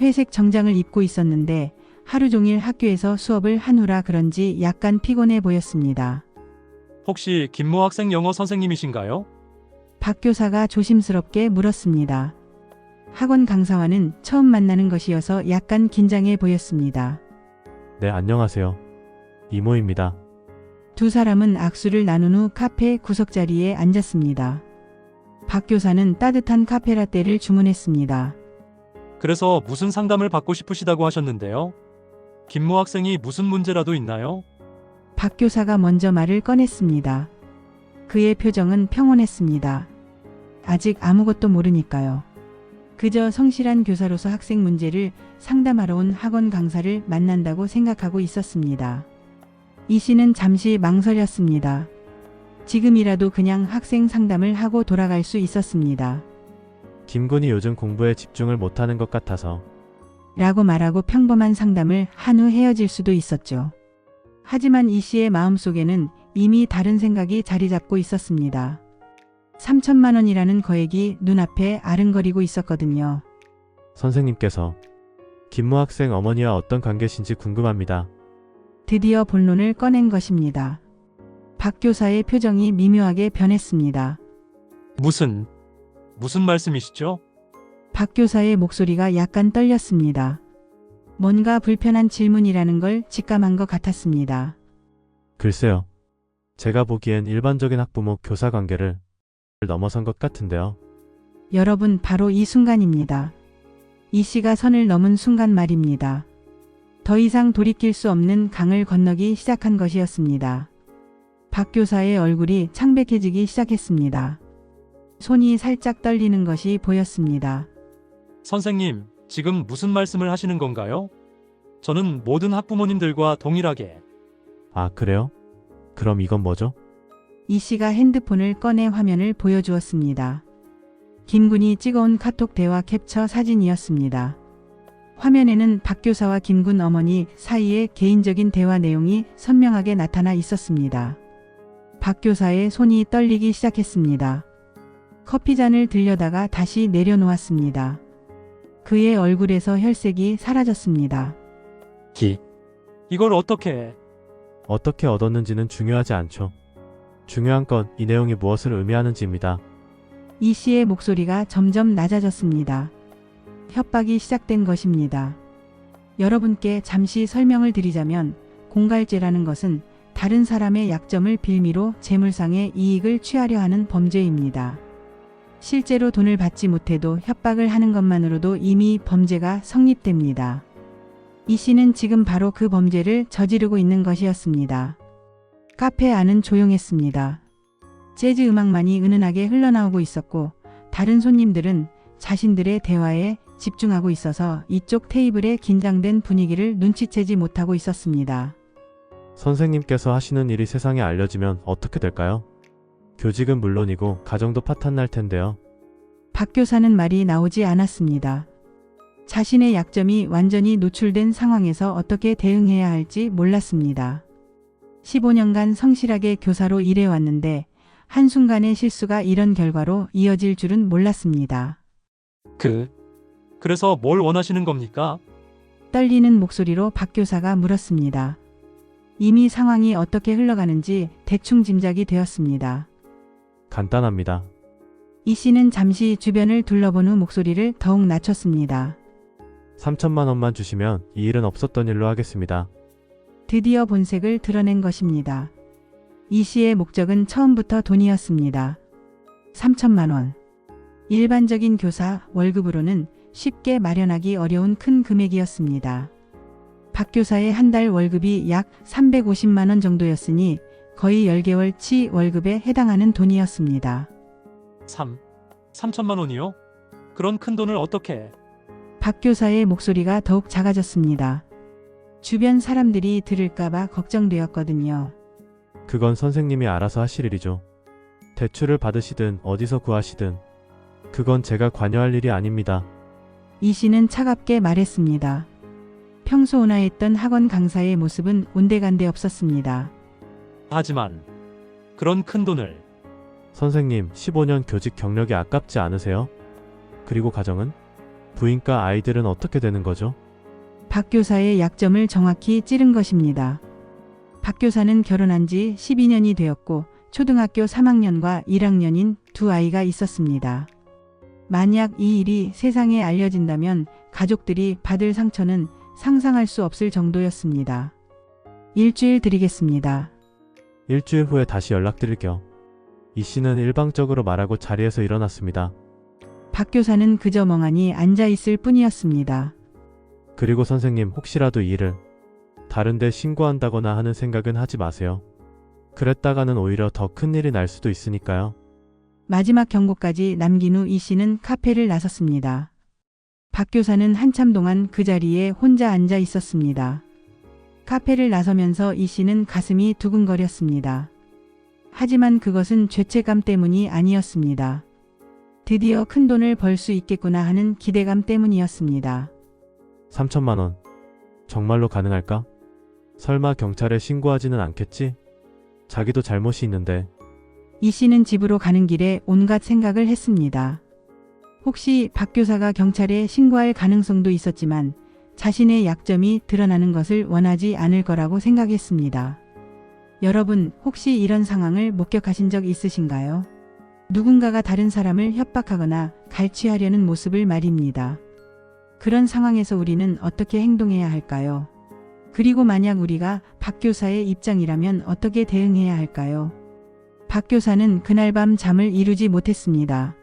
Speaker 1: 회색 정장을 입고 있었는데 하루 종일 학교에서 수업을 한 후라 그런지 약간 피곤해 보였습니다.
Speaker 4: 혹시 김모 학생 영어 선생님이신가요?
Speaker 1: 박 교사가 조심스럽게 물었습니다. 학원 강사와는 처음 만나는 것이어서 약간 긴장해 보였습니다.
Speaker 2: 네, 안녕하세요. 이모입니다.
Speaker 1: 두 사람은 악수를 나눈 후 카페 구석자리에 앉았습니다. 박 교사는 따뜻한 카페라떼를 주문했습니다.
Speaker 4: 그래서 무슨 상담을 받고 싶으시다고 하셨는데요? 김모 학생이 무슨 문제라도 있나요?
Speaker 1: 박 교사가 먼저 말을 꺼냈습니다. 그의 표정은 평온했습니다. 아직 아무것도 모르니까요. 그저 성실한 교사로서 학생 문제를 상담하러 온 학원 강사를 만난다고 생각하고 있었습니다. 이 씨는 잠시 망설였습니다. 지금이라도 그냥 학생 상담을 하고 돌아갈 수 있었습니다.
Speaker 2: 김군이 요즘 공부에 집중을 못하는 것 같아서.
Speaker 1: 라고 말하고 평범한 상담을 한 후 헤어질 수도 있었죠. 하지만 이 씨의 마음속에는 이미 다른 생각이 자리 잡고 있었습니다. 3천만 원이라는 거액이 눈앞에 아른거리고 있었거든요.
Speaker 2: 선생님께서 김모 학생 어머니와 어떤 관계신지 궁금합니다.
Speaker 1: 드디어 본론을 꺼낸 것입니다. 박 교사의 표정이 미묘하게 변했습니다.
Speaker 4: 무슨 말씀이시죠?
Speaker 1: 박 교사의 목소리가 약간 떨렸습니다. 뭔가 불편한 질문이라는 걸 직감한 것 같았습니다.
Speaker 2: 글쎄요. 제가 보기엔 일반적인 학부모 교사 관계를 넘어선 것 같은데요.
Speaker 1: 여러분, 바로 이 순간입니다. 이 씨가 선을 넘은 순간 말입니다. 더 이상 돌이킬 수 없는 강을 건너기 시작한 것이었습니다. 박 교사의 얼굴이 창백해지기 시작했습니다. 손이 살짝 떨리는 것이 보였습니다.
Speaker 4: 선생님, 지금 무슨 말씀을 하시는 건가요? 저는 모든 학부모님들과 동일하게
Speaker 2: 아, 그래요? 그럼 이건 뭐죠?
Speaker 1: 이 씨가 핸드폰을 꺼내 화면을 보여주었습니다. 김 군이 찍어온 카톡 대화 캡처 사진이었습니다. 화면에는 박 교사와 김 군 어머니 사이의 개인적인 대화 내용이 선명하게 나타나 있었습니다. 박 교사의 손이 떨리기 시작했습니다. 커피잔을 들여다가 다시 내려놓았습니다. 그의 얼굴에서 혈색이 사라졌습니다.
Speaker 4: 이걸 어떻게 해?
Speaker 2: 어떻게 얻었는지는 중요하지 않죠. 중요한 건 이 내용이 무엇을 의미하는지입니다.
Speaker 1: 이 씨의 목소리가 점점 낮아졌습니다. 협박이 시작된 것입니다. 여러분께 잠시 설명을 드리자면 공갈죄라는 것은 다른 사람의 약점을 빌미로 재물상의 이익을 취하려 하는 범죄입니다. 실제로 돈을 받지 못해도 협박을 하는 것만으로도 이미 범죄가 성립됩니다. 이 씨는 지금 바로 그 범죄를 저지르고 있는 것이었습니다. 카페 안은 조용했습니다. 재즈 음악만이 은은하게 흘러나오고 있었고 다른 손님들은 자신들의 대화에 집중하고 있어서 이쪽 테이블의 긴장된 분위기를 눈치채지 못하고 있었습니다.
Speaker 2: 선생님께서 하시는 일이 세상에 알려지면 어떻게 될까요? 교직은 물론이고 가정도 파탄날 텐데요.
Speaker 1: 박 교사는 말이 나오지 않았습니다. 자신의 약점이 완전히 노출된 상황에서 어떻게 대응해야 할지 몰랐습니다. 15년간 성실하게 교사로 일해왔는데 한순간의 실수가 이런 결과로 이어질 줄은 몰랐습니다.
Speaker 4: 그래서 뭘 원하시는 겁니까?
Speaker 1: 떨리는 목소리로 박 교사가 물었습니다. 이미 상황이 어떻게 흘러가는지 대충 짐작이 되었습니다.
Speaker 2: 간단합니다.
Speaker 1: 이 씨는 잠시 주변을 둘러본 후 목소리를 더욱 낮췄습니다.
Speaker 2: 3천만 원만 주시면 이 일은 없었던 일로 하겠습니다.
Speaker 1: 드디어 본색을 드러낸 것입니다. 이 씨의 목적은 처음부터 돈이었습니다. 3천만 원. 일반적인 교사 월급으로는 쉽게 마련하기 어려운 큰 금액이었습니다. 박 교사의 한 달 월급이 약 350만 원 정도였으니 거의 10개월치 월급에 해당하는 돈이었습니다.
Speaker 4: 3천만 원이요? 그런 큰 돈을 어떻게 해?
Speaker 1: 박 교사의 목소리가 더욱 작아졌습니다. 주변 사람들이 들을까봐 걱정되었거든요.
Speaker 2: 그건 선생님이 알아서 하실 일이죠. 대출을 받으시든 어디서 구하시든 그건 제가 관여할 일이 아닙니다.
Speaker 1: 이 씨는 차갑게 말했습니다. 평소 온화했던 학원 강사의 모습은 온데간데 없었습니다.
Speaker 4: 하지만 그런 큰 돈을
Speaker 2: 선생님, 15년 교직 경력이 아깝지 않으세요? 그리고 가정은? 부인과 아이들은 어떻게 되는 거죠?
Speaker 1: 박 교사의 약점을 정확히 찌른 것입니다. 박 교사는 결혼한 지 12년이 되었고 초등학교 3학년과 1학년인 두 아이가 있었습니다. 만약 이 일이 세상에 알려진다면 가족들이 받을 상처는 상상할 수 없을 정도였습니다. 일주일 드리겠습니다.
Speaker 2: 일주일 후에 다시 연락드릴게요. 이 씨는 일방적으로 말하고 자리에서 일어났습니다.
Speaker 1: 박 교사는 그저 멍하니 앉아 있을 뿐이었습니다.
Speaker 2: 그리고 선생님, 혹시라도 이 일을 다른데 신고한다거나 하는 생각은 하지 마세요. 그랬다가는 오히려 더 큰 일이 날 수도 있으니까요.
Speaker 1: 마지막 경고까지 남긴 후 이 씨는 카페를 나섰습니다. 박 교사는 한참 동안 그 자리에 혼자 앉아 있었습니다. 카페를 나서면서 이 씨는 가슴이 두근거렸습니다. 하지만 그것은 죄책감 때문이 아니었습니다. 드디어 큰 돈을 벌 수 있겠구나 하는 기대감 때문이었습니다.
Speaker 2: 3천만 원. 정말로 가능할까? 설마 경찰에 신고하지는 않겠지? 자기도 잘못이 있는데.
Speaker 1: 이 씨는 집으로 가는 길에 온갖 생각을 했습니다. 혹시 박 교사가 경찰에 신고할 가능성도 있었지만 자신의 약점이 드러나는 것을 원하지 않을 거라고 생각했습니다. 여러분, 혹시 이런 상황을 목격하신 적 있으신가요? 누군가가 다른 사람을 협박하거나 갈취하려는 모습을 말입니다. 그런 상황에서 우리는 어떻게 행동해야 할까요? 그리고 만약 우리가 박 교사의 입장이라면 어떻게 대응해야 할까요? 박 교사는 그날 밤 잠을 이루지 못했습니다.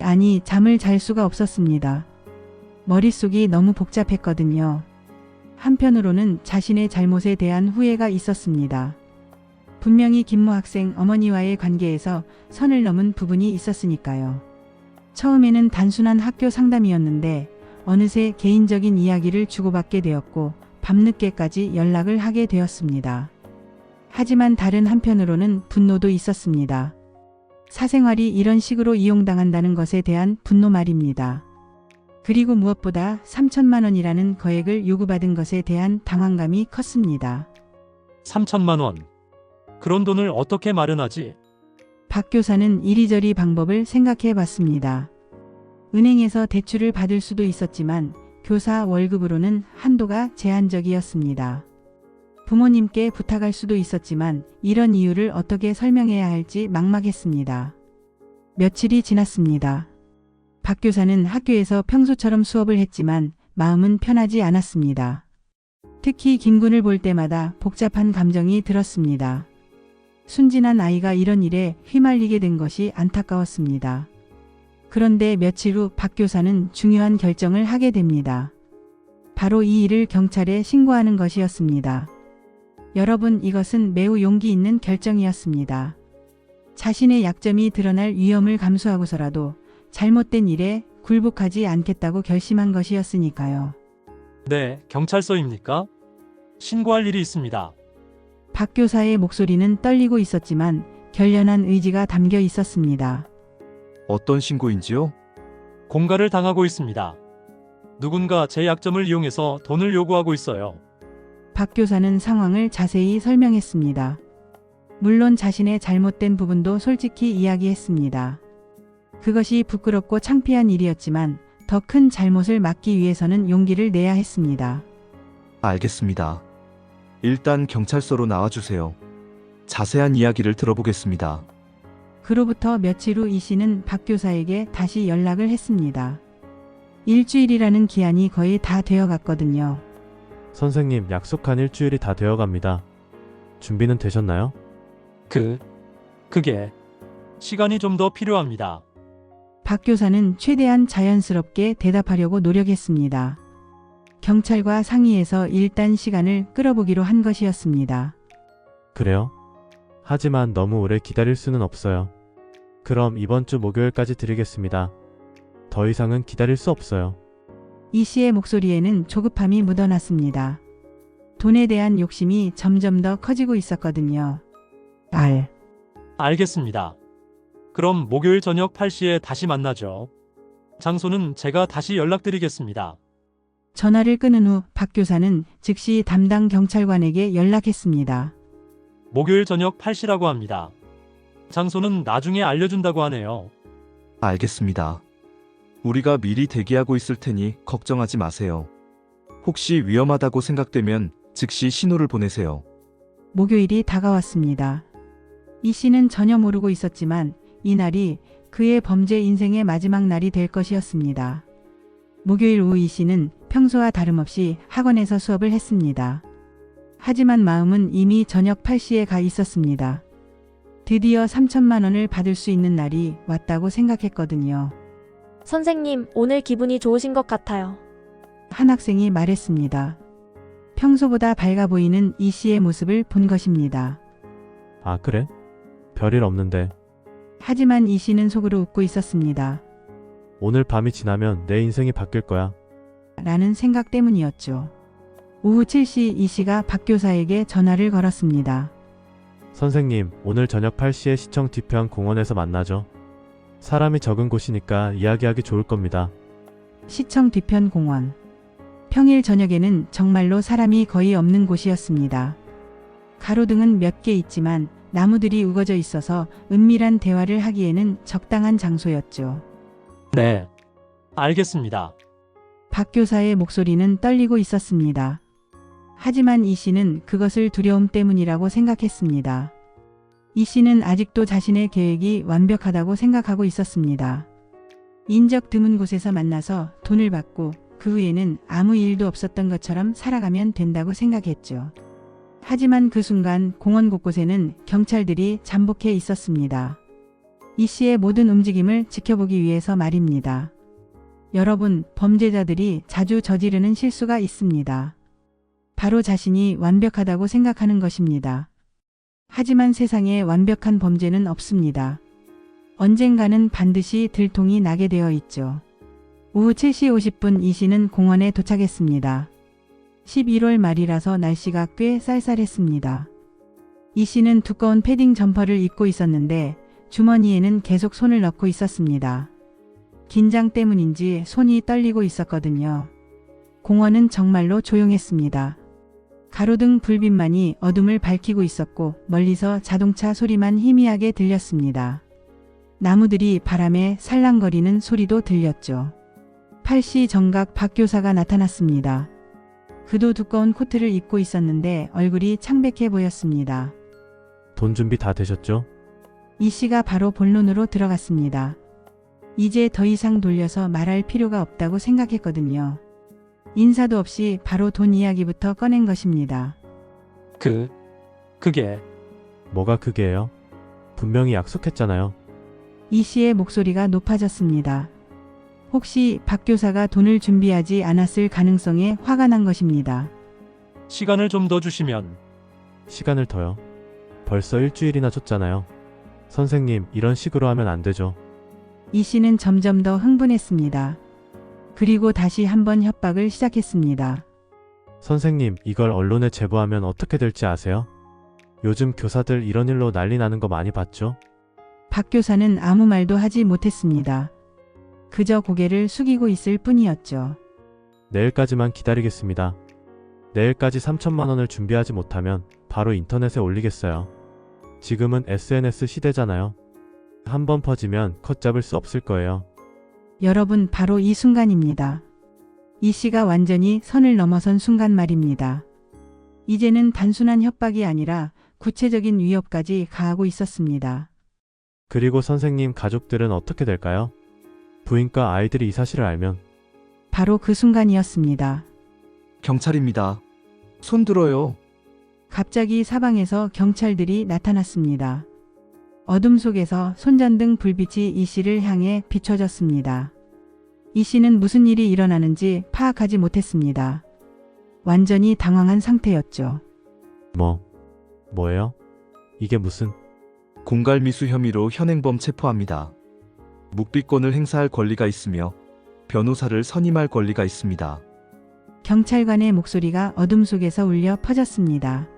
Speaker 1: 아니, 잠을 잘 수가 없었습니다. 머릿속이 너무 복잡했거든요. 한편으로는 자신의 잘못에 대한 후회가 있었습니다. 분명히 김모 학생 어머니와의 관계에서 선을 넘은 부분이 있었으니까요. 처음에는 단순한 학교 상담이었는데 어느새 개인적인 이야기를 주고받게 되었고 밤늦게까지 연락을 하게 되었습니다. 하지만 다른 한편으로는 분노도 있었습니다. 사생활이 이런 식으로 이용당한다는 것에 대한 분노 말입니다. 그리고 무엇보다 3천만 원이라는 거액을 요구받은 것에 대한 당황감이 컸습니다.
Speaker 4: 3천만 원. 그런 돈을 어떻게 마련하지?
Speaker 1: 박 교사는 이리저리 방법을 생각해 봤습니다. 은행에서 대출을 받을 수도 있었지만 교사 월급으로는 한도가 제한적이었습니다. 부모님께 부탁할 수도 있었지만 이런 이유를 어떻게 설명해야 할지 막막했습니다. 며칠이 지났습니다. 박 교사는 학교에서 평소처럼 수업을 했지만 마음은 편하지 않았습니다. 특히 김군을 볼 때마다 복잡한 감정이 들었습니다. 순진한 아이가 이런 일에 휘말리게 된 것이 안타까웠습니다. 그런데 며칠 후 박 교사는 중요한 결정을 하게 됩니다. 바로 이 일을 경찰에 신고하는 것이었습니다. 여러분, 이것은 매우 용기 있는 결정이었습니다. 자신의 약점이 드러날 위험을 감수하고서라도 잘못된 일에 굴복하지 않겠다고 결심한 것이었으니까요.
Speaker 4: 네, 경찰서입니까? 신고할 일이 있습니다.
Speaker 1: 박 교사의 목소리는 떨리고 있었지만 결연한 의지가 담겨 있었습니다.
Speaker 6: 어떤 신고인지요?
Speaker 4: 공갈을 당하고 있습니다. 누군가 제 약점을 이용해서 돈을 요구하고 있어요.
Speaker 1: 박 교사는 상황을 자세히 설명했습니다. 물론 자신의 잘못된 부분도 솔직히 이야기했습니다. 그것이 부끄럽고 창피한 일이었지만 더 큰 잘못을 막기 위해서는 용기를 내야 했습니다.
Speaker 6: 알겠습니다. 일단 경찰서로 나와주세요. 자세한 이야기를 들어보겠습니다.
Speaker 1: 그로부터 며칠 후 이 씨는 박 교사에게 다시 연락을 했습니다. 일주일이라는 기한이 거의 다 되어 갔거든요.
Speaker 2: 선생님, 약속한 일주일이 다 되어갑니다. 준비는 되셨나요?
Speaker 4: 그게 시간이 좀 더 필요합니다.
Speaker 1: 박 교사는 최대한 자연스럽게 대답하려고 노력했습니다. 경찰과 상의해서 일단 시간을 끌어보기로 한 것이었습니다.
Speaker 2: 그래요? 하지만 너무 오래 기다릴 수는 없어요. 그럼 이번 주 목요일까지 드리겠습니다. 더 이상은 기다릴 수 없어요.
Speaker 1: 이 씨의 목소리에는 조급함이 묻어났습니다. 돈에 대한 욕심이 점점 더 커지고 있었거든요.
Speaker 4: 알겠습니다. 그럼 목요일 저녁 8시에 다시 만나죠. 장소는 제가 다시 연락드리겠습니다.
Speaker 1: 전화를 끊은 후 박 교사는 즉시 담당 경찰관에게 연락했습니다.
Speaker 4: 목요일 저녁 8시라고 합니다. 장소는 나중에 알려준다고 하네요.
Speaker 6: 알겠습니다. 우리가 미리 대기하고 있을 테니 걱정하지 마세요. 혹시 위험하다고 생각되면 즉시 신호를 보내세요.
Speaker 1: 목요일이 다가왔습니다. 이 씨는 전혀 모르고 있었지만 이날이 그의 범죄 인생의 마지막 날이 될 것이었습니다. 목요일 오후 이 씨는 평소와 다름없이 학원에서 수업을 했습니다. 하지만 마음은 이미 저녁 8시에 가 있었습니다. 드디어 3천만 원을 받을 수 있는 날이 왔다고 생각했거든요.
Speaker 7: 선생님, 오늘 기분이 좋으신 것 같아요.
Speaker 1: 한 학생이 말했습니다. 평소보다 밝아 보이는 이 씨의 모습을 본 것입니다.
Speaker 2: 아, 그래? 별일 없는데.
Speaker 1: 하지만 이 씨는 속으로 웃고 있었습니다.
Speaker 2: 오늘 밤이 지나면 내 인생이 바뀔 거야.
Speaker 1: 라는 생각 때문이었죠. 오후 7시 이 씨가 박 교사에게 전화를 걸었습니다.
Speaker 2: 선생님, 오늘 저녁 8시에 시청 뒤편 공원에서 만나죠. 사람이 적은 곳이니까 이야기하기 좋을 겁니다.
Speaker 1: 시청 뒤편 공원. 평일 저녁에는 정말로 사람이 거의 없는 곳이었습니다. 가로등은 몇 개 있지만 나무들이 우거져 있어서 은밀한 대화를 하기에는 적당한 장소였죠.
Speaker 4: 네, 알겠습니다.
Speaker 1: 박 교사의 목소리는 떨리고 있었습니다. 하지만 이 씨는 그것을 두려움 때문이라고 생각했습니다. 이 씨는 아직도 자신의 계획이 완벽하다고 생각하고 있었습니다. 인적 드문 곳에서 만나서 돈을 받고 그 후에는 아무 일도 없었던 것처럼 살아가면 된다고 생각했죠. 하지만 그 순간 공원 곳곳에는 경찰들이 잠복해 있었습니다. 이 씨의 모든 움직임을 지켜보기 위해서 말입니다. 여러분, 범죄자들이 자주 저지르는 실수가 있습니다. 바로 자신이 완벽하다고 생각하는 것입니다. 하지만 세상에 완벽한 범죄는 없습니다. 언젠가는 반드시 들통이 나게 되어 있죠. 오후 7시 50분 이 씨는 공원에 도착했습니다. 11월 말이라서 날씨가 꽤 쌀쌀했습니다. 이 씨는 두꺼운 패딩 점퍼를 입고 있었는데 주머니에는 계속 손을 넣고 있었습니다. 긴장 때문인지 손이 떨리고 있었거든요. 공원은 정말로 조용했습니다. 가로등 불빛만이 어둠을 밝히고 있었고 멀리서 자동차 소리만 희미하게 들렸습니다. 나무들이 바람에 살랑거리는 소리도 들렸죠. 8시 정각 박 교사가 나타났습니다. 그도 두꺼운 코트를 입고 있었는데 얼굴이 창백해 보였습니다.
Speaker 2: 돈 준비 다 되셨죠?
Speaker 1: 이 씨가 바로 본론으로 들어갔습니다. 이제 더 이상 돌려서 말할 필요가 없다고 생각했거든요. 인사도 없이 바로 돈 이야기부터 꺼낸 것입니다.
Speaker 4: 그게
Speaker 2: 뭐가 그게요? 분명히 약속했잖아요.
Speaker 1: 이 씨의 목소리가 높아졌습니다. 혹시 박 교사가 돈을 준비하지 않았을 가능성에 화가 난 것입니다.
Speaker 4: 시간을 좀 더 주시면
Speaker 2: 시간을 더요. 벌써 일주일이나 줬잖아요. 선생님, 이런 식으로 하면 안 되죠.
Speaker 1: 이 씨는 점점 더 흥분했습니다. 그리고 다시 한번 협박을 시작했습니다.
Speaker 2: 선생님, 이걸 언론에 제보하면 어떻게 될지 아세요? 요즘 교사들 이런 일로 난리 나는 거 많이 봤죠?
Speaker 1: 박 교사는 아무 말도 하지 못했습니다. 그저 고개를 숙이고 있을 뿐이었죠.
Speaker 2: 내일까지만 기다리겠습니다. 내일까지 3천만 원을 준비하지 못하면 바로 인터넷에 올리겠어요. 지금은 SNS 시대잖아요. 한번 퍼지면 걷잡을 수 없을 거예요.
Speaker 1: 여러분, 바로 이 순간입니다. 이 씨가 완전히 선을 넘어선 순간 말입니다. 이제는 단순한 협박이 아니라 구체적인 위협까지 가하고 있었습니다.
Speaker 2: 그리고 선생님 가족들은 어떻게 될까요? 부인과 아이들이 이 사실을 알면
Speaker 1: 바로 그 순간이었습니다.
Speaker 6: 경찰입니다. 손 들어요.
Speaker 1: 갑자기 사방에서 경찰들이 나타났습니다. 어둠 속에서 손전등 불빛이 이 씨를 향해 비춰졌습니다. 이 씨는 무슨 일이 일어나는지 파악하지 못했습니다. 완전히 당황한 상태였죠.
Speaker 2: 뭐예요? 이게 무슨...
Speaker 6: 공갈미수 혐의로 현행범 체포합니다. 묵비권을 행사할 권리가 있으며 변호사를 선임할 권리가 있습니다.
Speaker 1: 경찰관의 목소리가 어둠 속에서 울려 퍼졌습니다.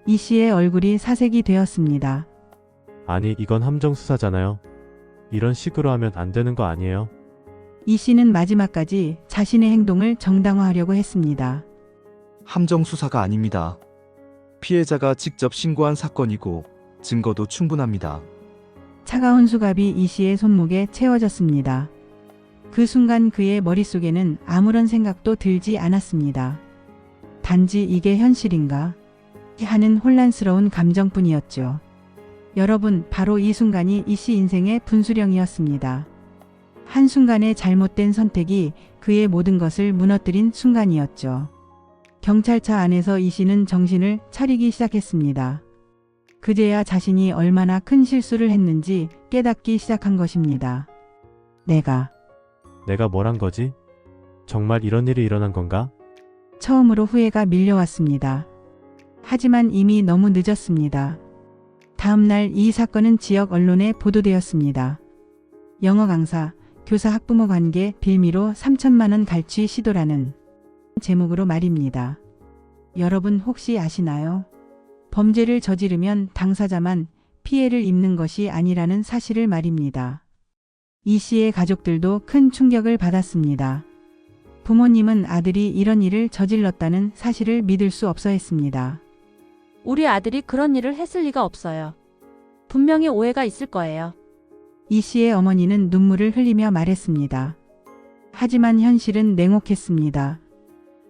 Speaker 1: 이 씨의 얼굴이 사색이 되었습니다.
Speaker 2: 아니, 이건 함정수사잖아요. 이런 식으로 하면 안 되는 거 아니에요?
Speaker 1: 이 씨는 마지막까지 자신의 행동을 정당화하려고 했습니다.
Speaker 6: 함정 수사가 아닙니다. 피해자가 직접 신고한 사건이고 증거도 충분합니다.
Speaker 1: 차가운 수갑이 이 씨의 손목에 채워졌습니다. 그 순간 그의 머릿속에는 아무런 생각도 들지 않았습니다. 단지 이게 현실인가? 하는 혼란스러운 감정뿐이었죠. 여러분, 바로 이 순간이 이 씨 인생의 분수령이었습니다. 한순간의 잘못된 선택이 그의 모든 것을 무너뜨린 순간이었죠. 경찰차 안에서 이 씨는 정신을 차리기 시작했습니다. 그제야 자신이 얼마나 큰 실수를 했는지 깨닫기 시작한 것입니다. 내가
Speaker 2: 뭘 한 거지? 정말 이런 일이 일어난 건가?
Speaker 1: 처음으로 후회가 밀려왔습니다. 하지만 이미 너무 늦었습니다. 다음 날 이 사건은 지역 언론에 보도되었습니다. 영어 강사, 교사 학부모 관계 빌미로 3천만 원 갈취 시도라는 제목으로 말입니다. 여러분 혹시 아시나요? 범죄를 저지르면 당사자만 피해를 입는 것이 아니라는 사실을 말입니다. 이 씨의 가족들도 큰 충격을 받았습니다. 부모님은 아들이 이런 일을 저질렀다는 사실을 믿을 수 없어 했습니다.
Speaker 8: 우리 아들이 그런 일을 했을 리가 없어요. 분명히 오해가 있을 거예요.
Speaker 1: 이 씨의 어머니는 눈물을 흘리며 말했습니다. 하지만 현실은 냉혹했습니다.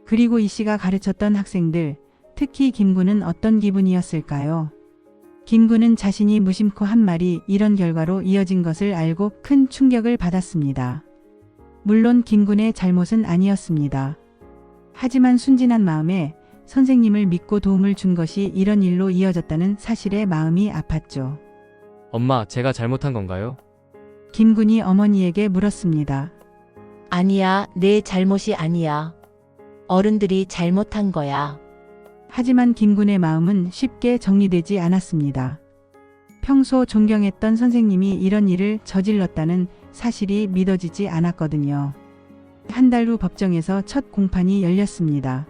Speaker 1: 그리고 이 씨가 가르쳤던 학생들, 특히 김구는 어떤 기분이었을까요? 김구는 자신이 무심코 한 말이 이런 결과로 이어진 것을 알고 큰 충격을 받았습니다. 물론 김군의 잘못은 아니었습니다. 하지만 순진한 마음에 선생님을 믿고 도움을 준 것이 이런 일로 이어졌다는 사실에 마음이 아팠죠.
Speaker 3: 엄마, 제가 잘못한 건가요?
Speaker 1: 김군이 어머니에게 물었습니다.
Speaker 9: 아니야, 내 잘못이 아니야. 어른들이 잘못한 거야.
Speaker 1: 하지만 김군의 마음은 쉽게 정리되지 않았습니다. 평소 존경했던 선생님이 이런 일을 저질렀다는 사실이 믿어지지 않았거든요. 한 달 후 법정에서 첫 공판이 열렸습니다.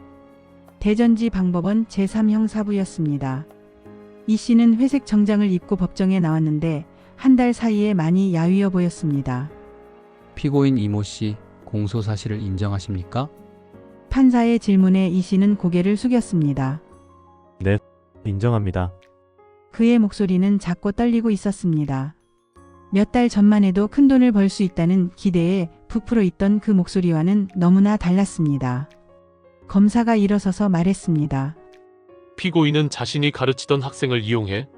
Speaker 1: 대전지 방법원 제3형사부였습니다. 이 씨는 회색 정장을 입고 법정에 나왔는데 한 달 사이에 많이 야위어 보였습니다.
Speaker 10: 피고인 이모 씨, 공소 사실을 인정하십니까?
Speaker 1: 판사의 질문에 이 씨는 고개를 숙였습니다.
Speaker 2: 네, 인정합니다.
Speaker 1: 그의 목소리는 작고 떨리고 있었습니다. 몇 달 전만 해도 큰 돈을 벌 수 있다는 기대에 부풀어 있던 그 목소리와는 너무나 달랐습니다. 검사가 일어서서 말했습니다.
Speaker 11: 피고인은 자신이 가르치던 학생을 이용해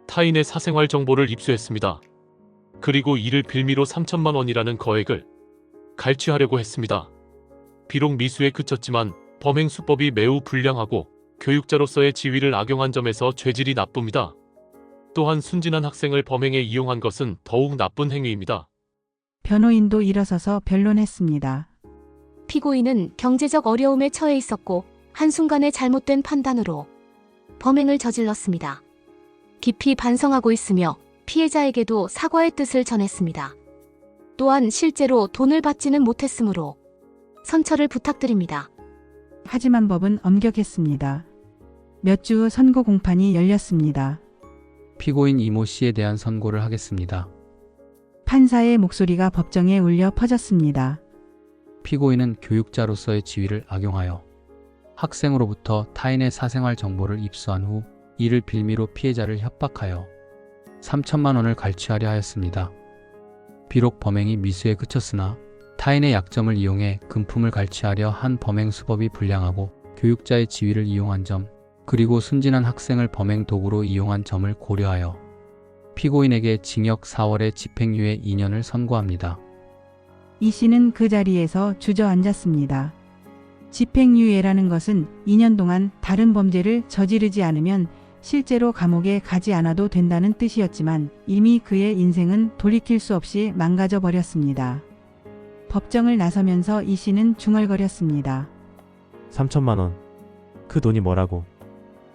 Speaker 11: 타인의 사생활 정보를 입수했습니다. 그리고 이를 빌미로 3천만 원이라는 거액을 갈취하려고 했습니다. 비록 미수에 그쳤지만 범행 수법이 매우 불량하고 교육자로서의 지위를 악용한 점에서 죄질이 나쁩니다. 또한 순진한 학생을 범행에 이용한 것은 더욱 나쁜 행위입니다.
Speaker 1: 변호인도 일어서서 변론했습니다.
Speaker 12: 피고인은 경제적 어려움에 처해 있었고 한순간의 잘못된 판단으로 범행을 저질렀습니다. 깊이 반성하고 있으며 피해자에게도 사과의 뜻을 전했습니다. 또한 실제로 돈을 받지는 못했으므로 선처를 부탁드립니다.
Speaker 1: 하지만 법은 엄격했습니다. 몇 주 후 선고 공판이 열렸습니다.
Speaker 10: 피고인 이모 씨에 대한 선고를 하겠습니다.
Speaker 1: 판사의 목소리가 법정에 울려 퍼졌습니다.
Speaker 10: 피고인은 교육자로서의 지위를 악용하여 학생으로부터 타인의 사생활 정보를 입수한 후 이를 빌미로 피해자를 협박하여 3천만 원을 갈취하려 하였습니다. 비록 범행이 미수에 그쳤으나 타인의 약점을 이용해 금품을 갈취하려 한 범행 수법이 불량하고 교육자의 지위를 이용한 점, 그리고 순진한 학생을 범행 도구로 이용한 점을 고려하여 피고인에게 징역 4월에 집행유예 2년을 선고합니다.
Speaker 1: 이 씨는 그 자리에서 주저앉았습니다. 집행유예라는 것은 2년 동안 다른 범죄를 저지르지 않으면 실제로 감옥에 가지 않아도 된다는 뜻이었지만 이미 그의 인생은 돌이킬 수 없이 망가져 버렸습니다. 법정을 나서면서 이 씨는 중얼거렸습니다.
Speaker 2: 3천만 원. 그 돈이 뭐라고.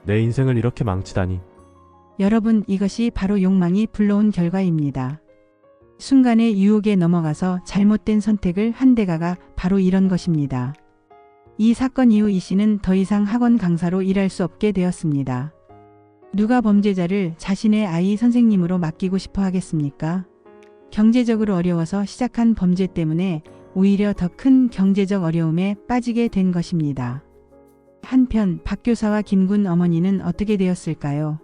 Speaker 2: 내 인생을 이렇게 망치다니.
Speaker 1: 여러분, 이것이 바로 욕망이 불러온 결과입니다. 순간의 유혹에 넘어가서 잘못된 선택을 한 대가가 바로 이런 것입니다. 이 사건 이후 이 씨는 더 이상 학원 강사로 일할 수 없게 되었습니다. 누가 범죄자를 자신의 아이 선생님으로 맡기고 싶어 하겠습니까? 경제적으로 어려워서 시작한 범죄 때문에 오히려 더 큰 경제적 어려움에 빠지게 된 것입니다. 한편 박 교사와 김군 어머니는 어떻게 되었을까요?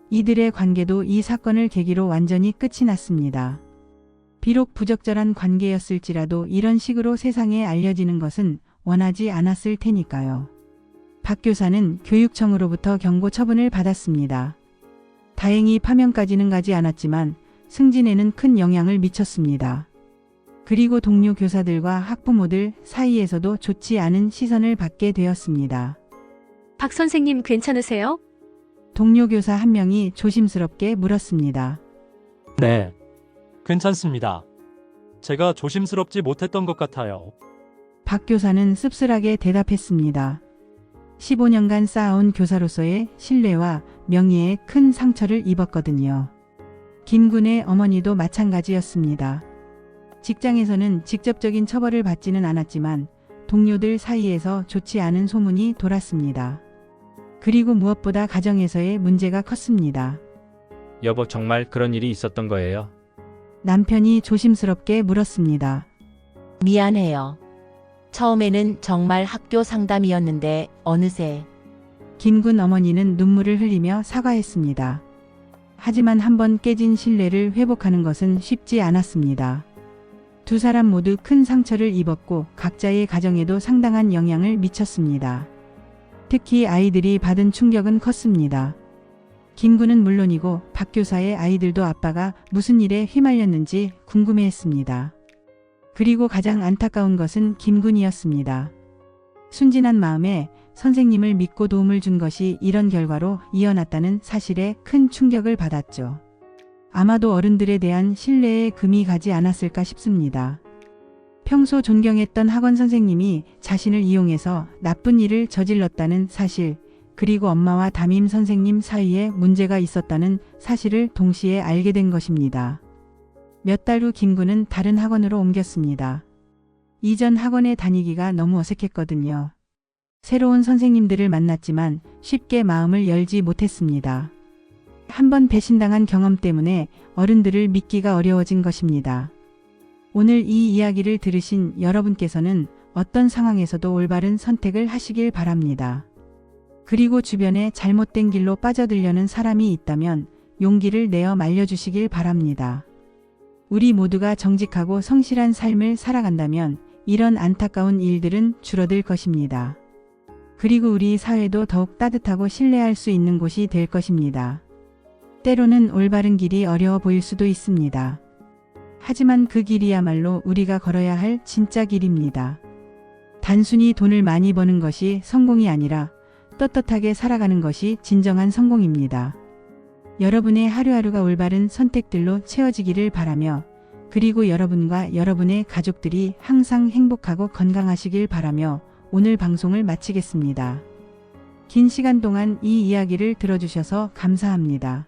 Speaker 1: 이들의 관계도 이 사건을 계기로 완전히 끝이 났습니다. 비록 부적절한 관계였을지라도 이런 식으로 세상에 알려지는 것은 원하지 않았을 테니까요. 박 교사는 교육청으로부터 경고 처분을 받았습니다. 다행히 파면까지는 가지 않았지만 승진에는 큰 영향을 미쳤습니다. 그리고 동료 교사들과 학부모들 사이에서도 좋지 않은 시선을 받게 되었습니다.
Speaker 12: 박 선생님 괜찮으세요?
Speaker 1: 동료 교사 한 명이 조심스럽게 물었습니다.
Speaker 4: 네, 괜찮습니다. 제가 조심스럽지 못했던 것 같아요.
Speaker 1: 박 교사는 씁쓸하게 대답했습니다. 15년간 쌓아온 교사로서의 신뢰와 명예에 큰 상처를 입었거든요. 김군의 어머니도 마찬가지였습니다. 직장에서는 직접적인 처벌을 받지는 않았지만 동료들 사이에서 좋지 않은 소문이 돌았습니다. 그리고 무엇보다 가정에서의 문제가 컸습니다.
Speaker 13: 여보, 정말 그런 일이 있었던 거예요?
Speaker 1: 남편이 조심스럽게 물었습니다.
Speaker 9: 미안해요. 처음에는 정말 학교 상담이었는데 어느새.
Speaker 1: 김군 어머니는 눈물을 흘리며 사과했습니다. 하지만 한번 깨진 신뢰를 회복하는 것은 쉽지 않았습니다. 두 사람 모두 큰 상처를 입었고 각자의 가정에도 상당한 영향을 미쳤습니다. 특히 아이들이 받은 충격은 컸습니다. 김군은 물론이고 박 교사의 아이들도 아빠가 무슨 일에 휘말렸는지 궁금해했습니다. 그리고 가장 안타까운 것은 김군이었습니다. 순진한 마음에 선생님을 믿고 도움을 준 것이 이런 결과로 이어났다는 사실에 큰 충격을 받았죠. 아마도 어른들에 대한 신뢰에 금이 가지 않았을까 싶습니다. 평소 존경했던 학원 선생님이 자신을 이용해서 나쁜 일을 저질렀다는 사실, 그리고 엄마와 담임 선생님 사이에 문제가 있었다는 사실을 동시에 알게 된 것입니다. 몇 달 후 김구는 다른 학원으로 옮겼습니다. 이전 학원에 다니기가 너무 어색했거든요. 새로운 선생님들을 만났지만 쉽게 마음을 열지 못했습니다. 한번 배신당한 경험 때문에 어른들을 믿기가 어려워진 것입니다. 오늘 이 이야기를 들으신 여러분께서는 어떤 상황에서도 올바른 선택을 하시길 바랍니다. 그리고 주변에 잘못된 길로 빠져들려는 사람이 있다면 용기를 내어 말려주시길 바랍니다. 우리 모두가 정직하고 성실한 삶을 살아간다면 이런 안타까운 일들은 줄어들 것입니다. 그리고 우리 사회도 더욱 따뜻하고 신뢰할 수 있는 곳이 될 것입니다. 때로는 올바른 길이 어려워 보일 수도 있습니다. 하지만 그 길이야말로 우리가 걸어야 할 진짜 길입니다. 단순히 돈을 많이 버는 것이 성공이 아니라 떳떳하게 살아가는 것이 진정한 성공입니다. 여러분의 하루하루가 올바른 선택들로 채워지기를 바라며, 그리고 여러분과 여러분의 가족들이 항상 행복하고 건강하시길 바라며 오늘 방송을 마치겠습니다. 긴 시간 동안 이 이야기를 들어주셔서 감사합니다.